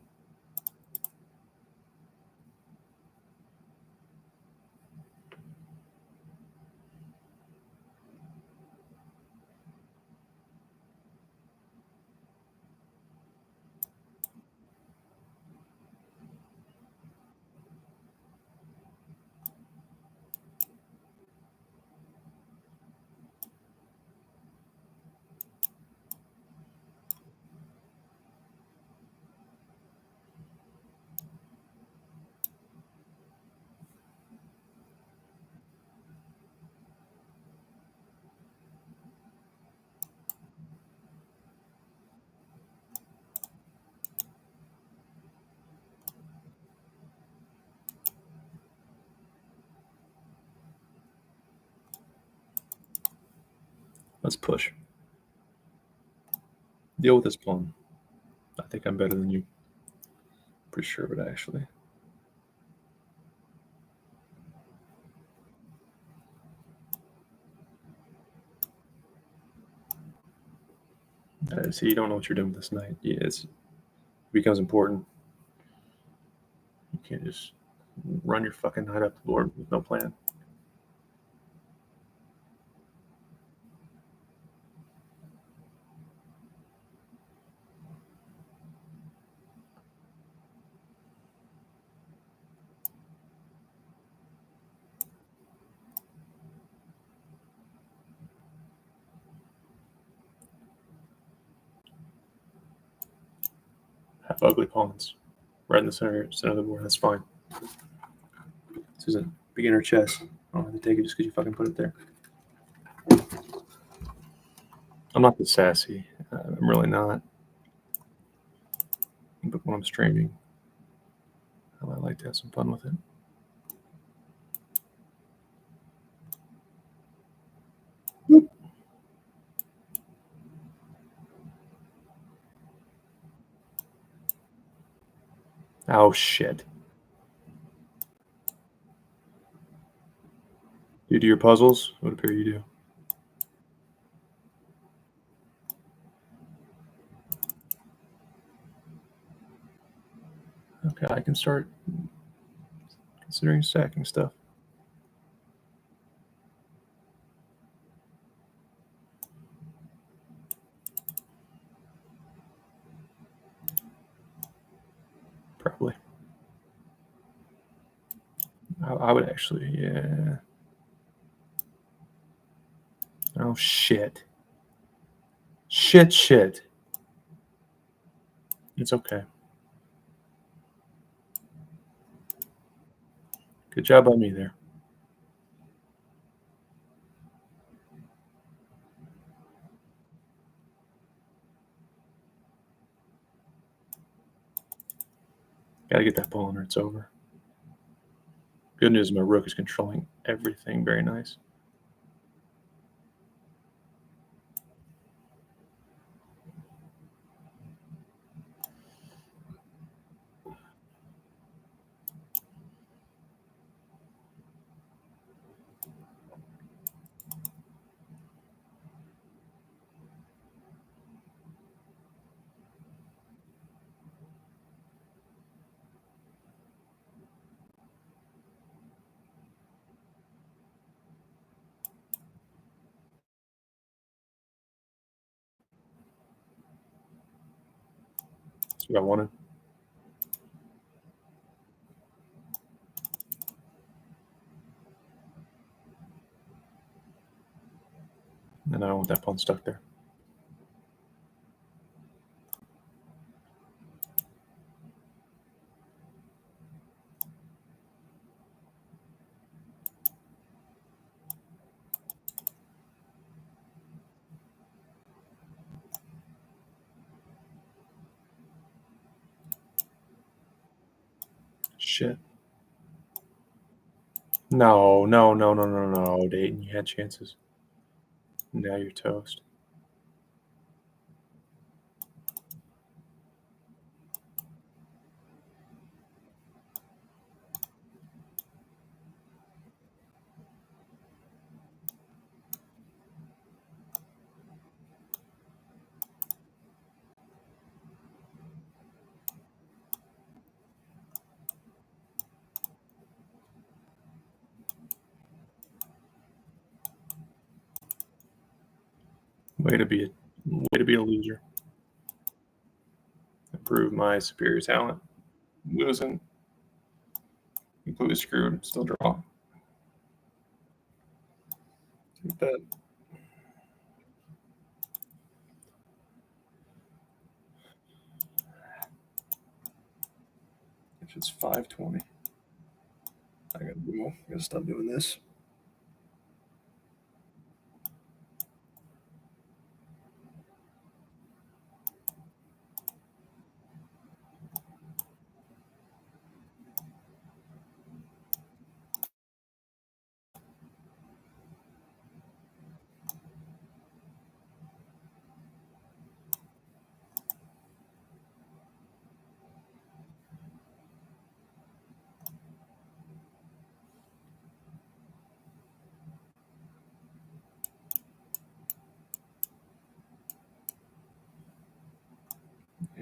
Let's push. Deal with this pawn. I think I'm better than you. Pretty sure of it, actually. See, you don't know what you're doing with this knight. Yeah, it becomes important. You can't just run your fucking knight up the board with no plan. Have ugly pawns right in the center of the board. That's fine. This isn't beginner chess. I don't have to take it just because you fucking put it there. I'm not that sassy. I'm really not. But when I'm streaming, I like to have some fun with it. Oh shit! You do your puzzles? What appear you do? Okay, I can start considering stacking stuff. Probably. I would actually, yeah. Oh shit. Shit. It's okay. Good job on me there. Gotta get that pawn or it's over. Good news, my rook is controlling everything. Very nice. Got one in. And I don't want that pawn stuck there. Shit. No, Dayton. You had chances. Now you're toast. Way to be a loser. Improve my superior talent. Losing. Completely screwed. Still draw. Take that. If it's 520. I gotta stop doing this.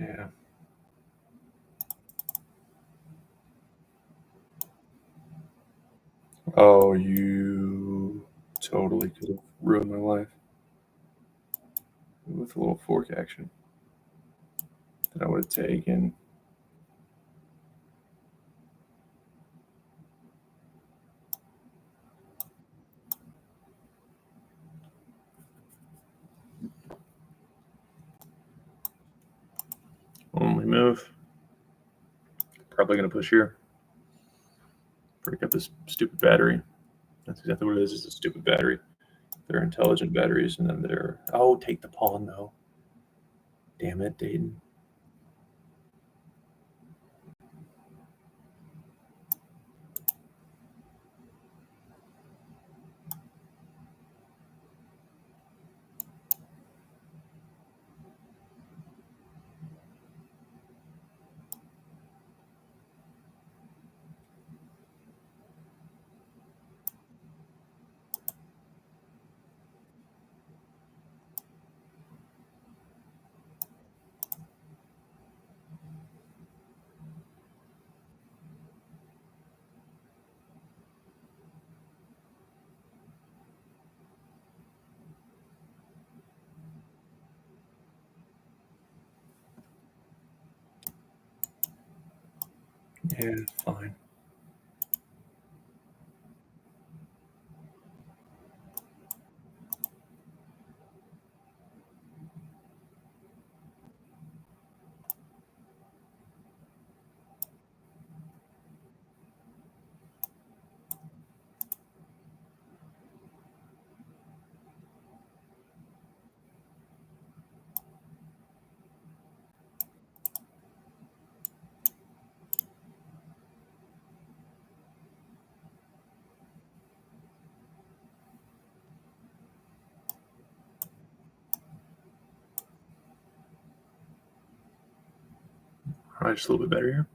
Yeah. Oh, you totally could have ruined my life with a little fork action that I would have taken. Only move. Probably going to push here. Break up this stupid battery. That's exactly what it is. It's a stupid battery. They're intelligent batteries, and then they're... Oh, take the pawn, though. Damn it, Dayton. Yeah, fine. All right, just a little bit better here.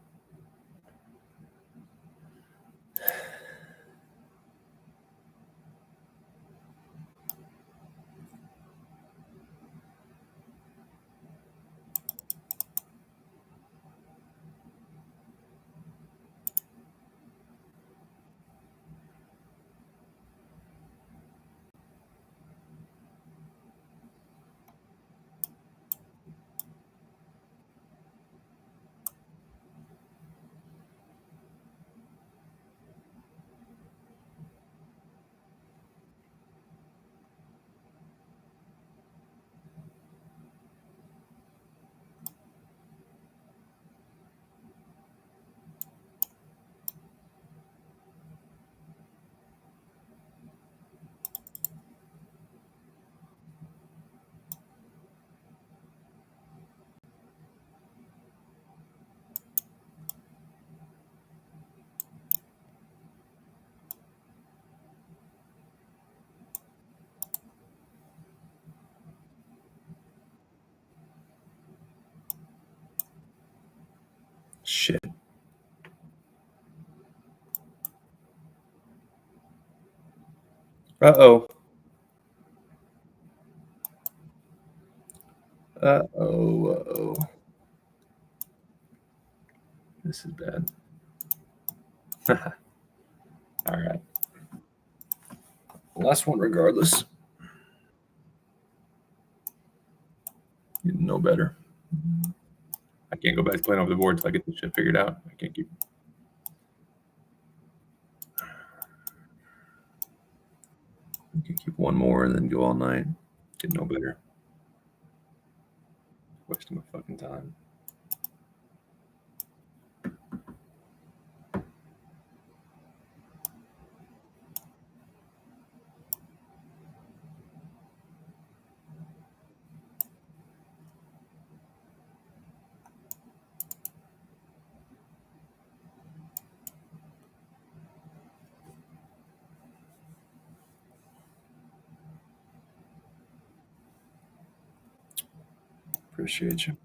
Shit. Uh-oh. Uh-oh. Uh-oh. This is bad. All right. Last one regardless. You know better. I can't go back to playing over the board until I get this shit figured out. I can't keep. You can keep one more and then go all night. Get no better. Wasting my fucking time. Appreciate you.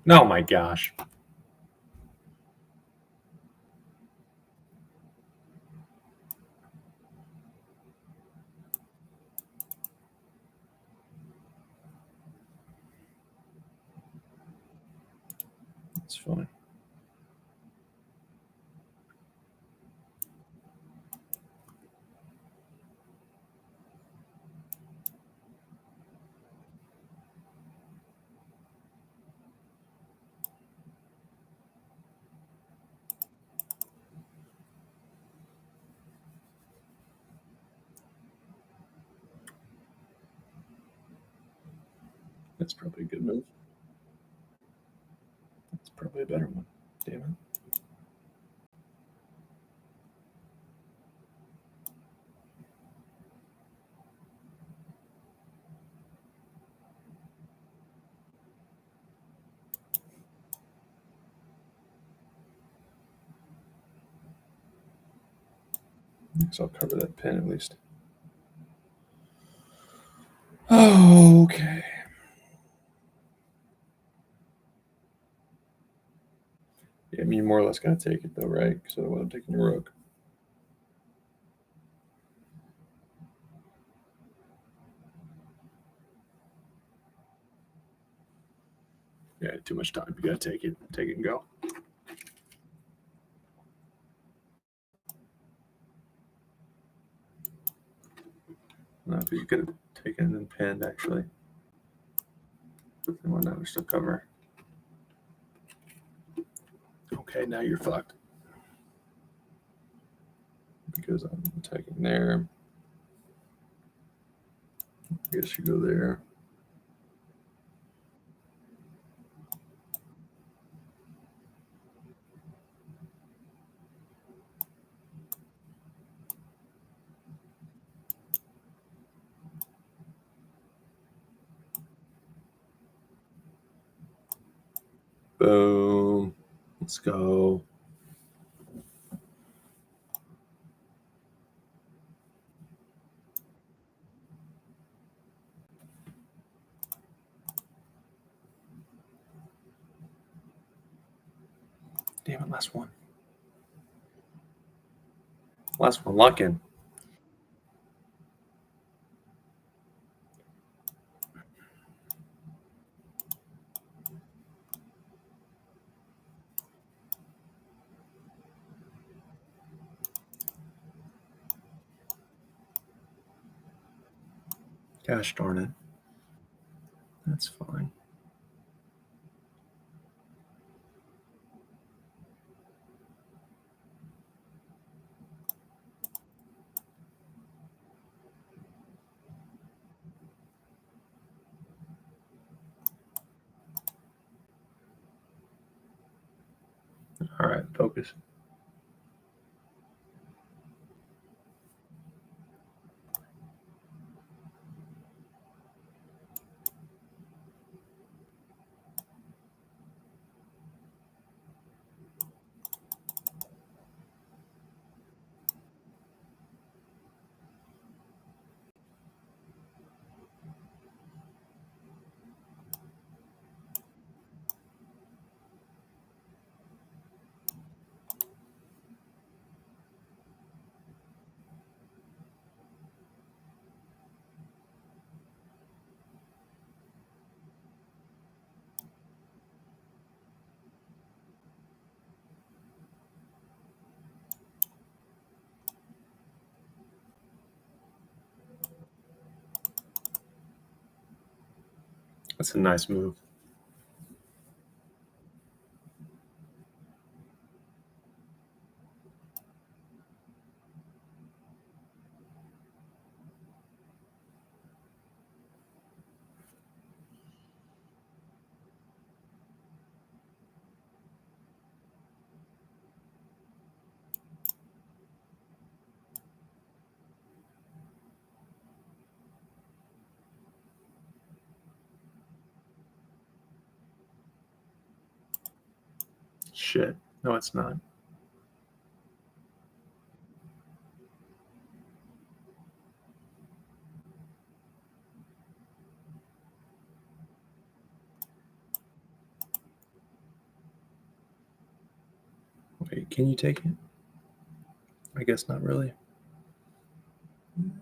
Oh my gosh. It's funny. That's probably a good move. That's probably a better one. Damn it. So I'll cover that pin at least. Oh, okay. Yeah, I mean, you more or less got to take it, though, right? Because otherwise I'm taking the rook. Yeah, too much time. You got to take it. Take it and go. No, but you could have taken and then pinned, actually. But then why not? We still cover. Okay, now you're fucked. Because I'm attacking there. I guess you go there. Boom. Let's go. damn it, last one. Last one, lock in. Gosh darn it. That's fine. All right, focus. That's a nice move. Shit. No, it's not. Wait, can you take it? I guess not really.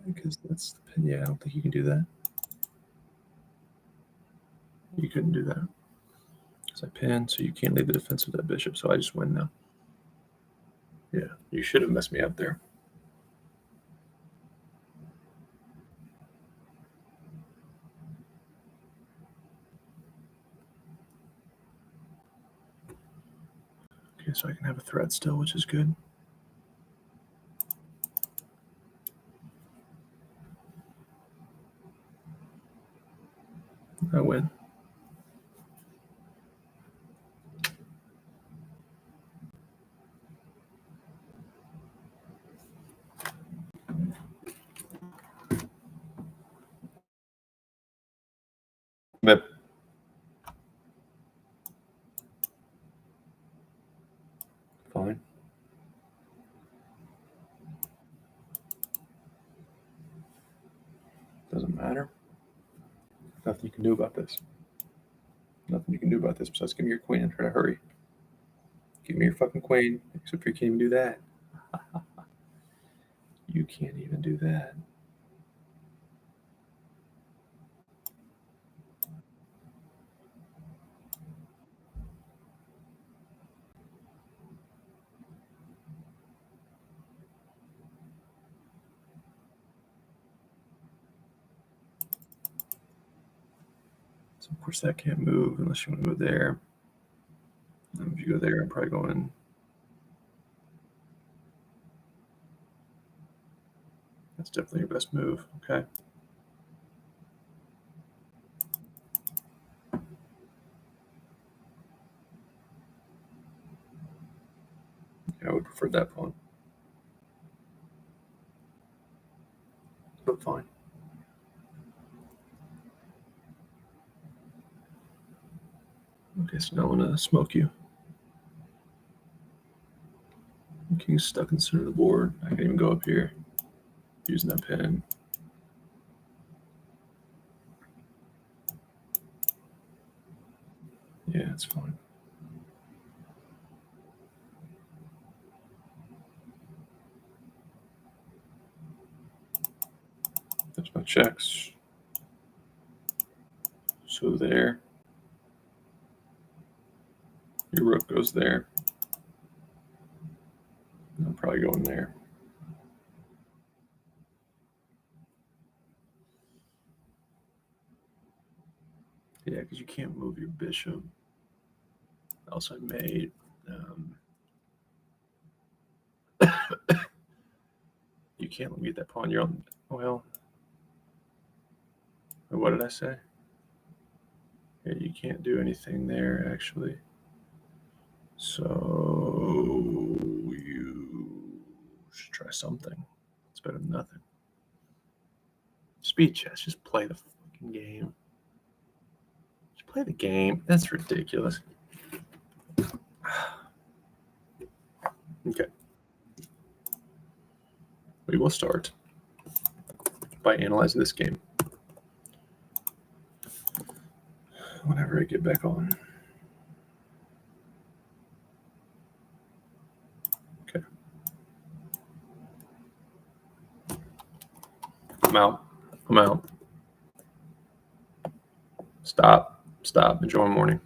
Because that's the pin. Yeah, I don't think you can do that. You couldn't do that. Because I pin, so you can't leave the defense with that bishop, so I just win now. Yeah, you should have messed me up there. Okay, so I can have a threat still, which is good. I win. But fine. Doesn't matter. Nothing you can do about this. Nothing you can do about this besides give me your queen and try to hurry. Give me your fucking queen. Except you can't even do that. You can't even do that. So of course that can't move unless you want to go there. And if you go there, I'm probably going. That's definitely your best move. Okay. Yeah, I would prefer that pawn. But fine. Okay, so now I'm gonna smoke you. King's stuck in the center of the board. I can't even go up here using that pin. Yeah, it's fine. There's no checks. So there. Your rook goes there. I'm probably going there. Yeah, because you can't move your bishop. Else I made. You can't let me get that pawn. You're on. Well, what did I say? Yeah, you can't do anything there, actually. So you should try something. It's better than nothing. Speed chess. Just play the fucking game. Just play the game. That's ridiculous. Okay. We will start by analyzing this game. Whenever I get back on. Okay. I'm out. I'm out. Stop. Stop. Enjoy morning.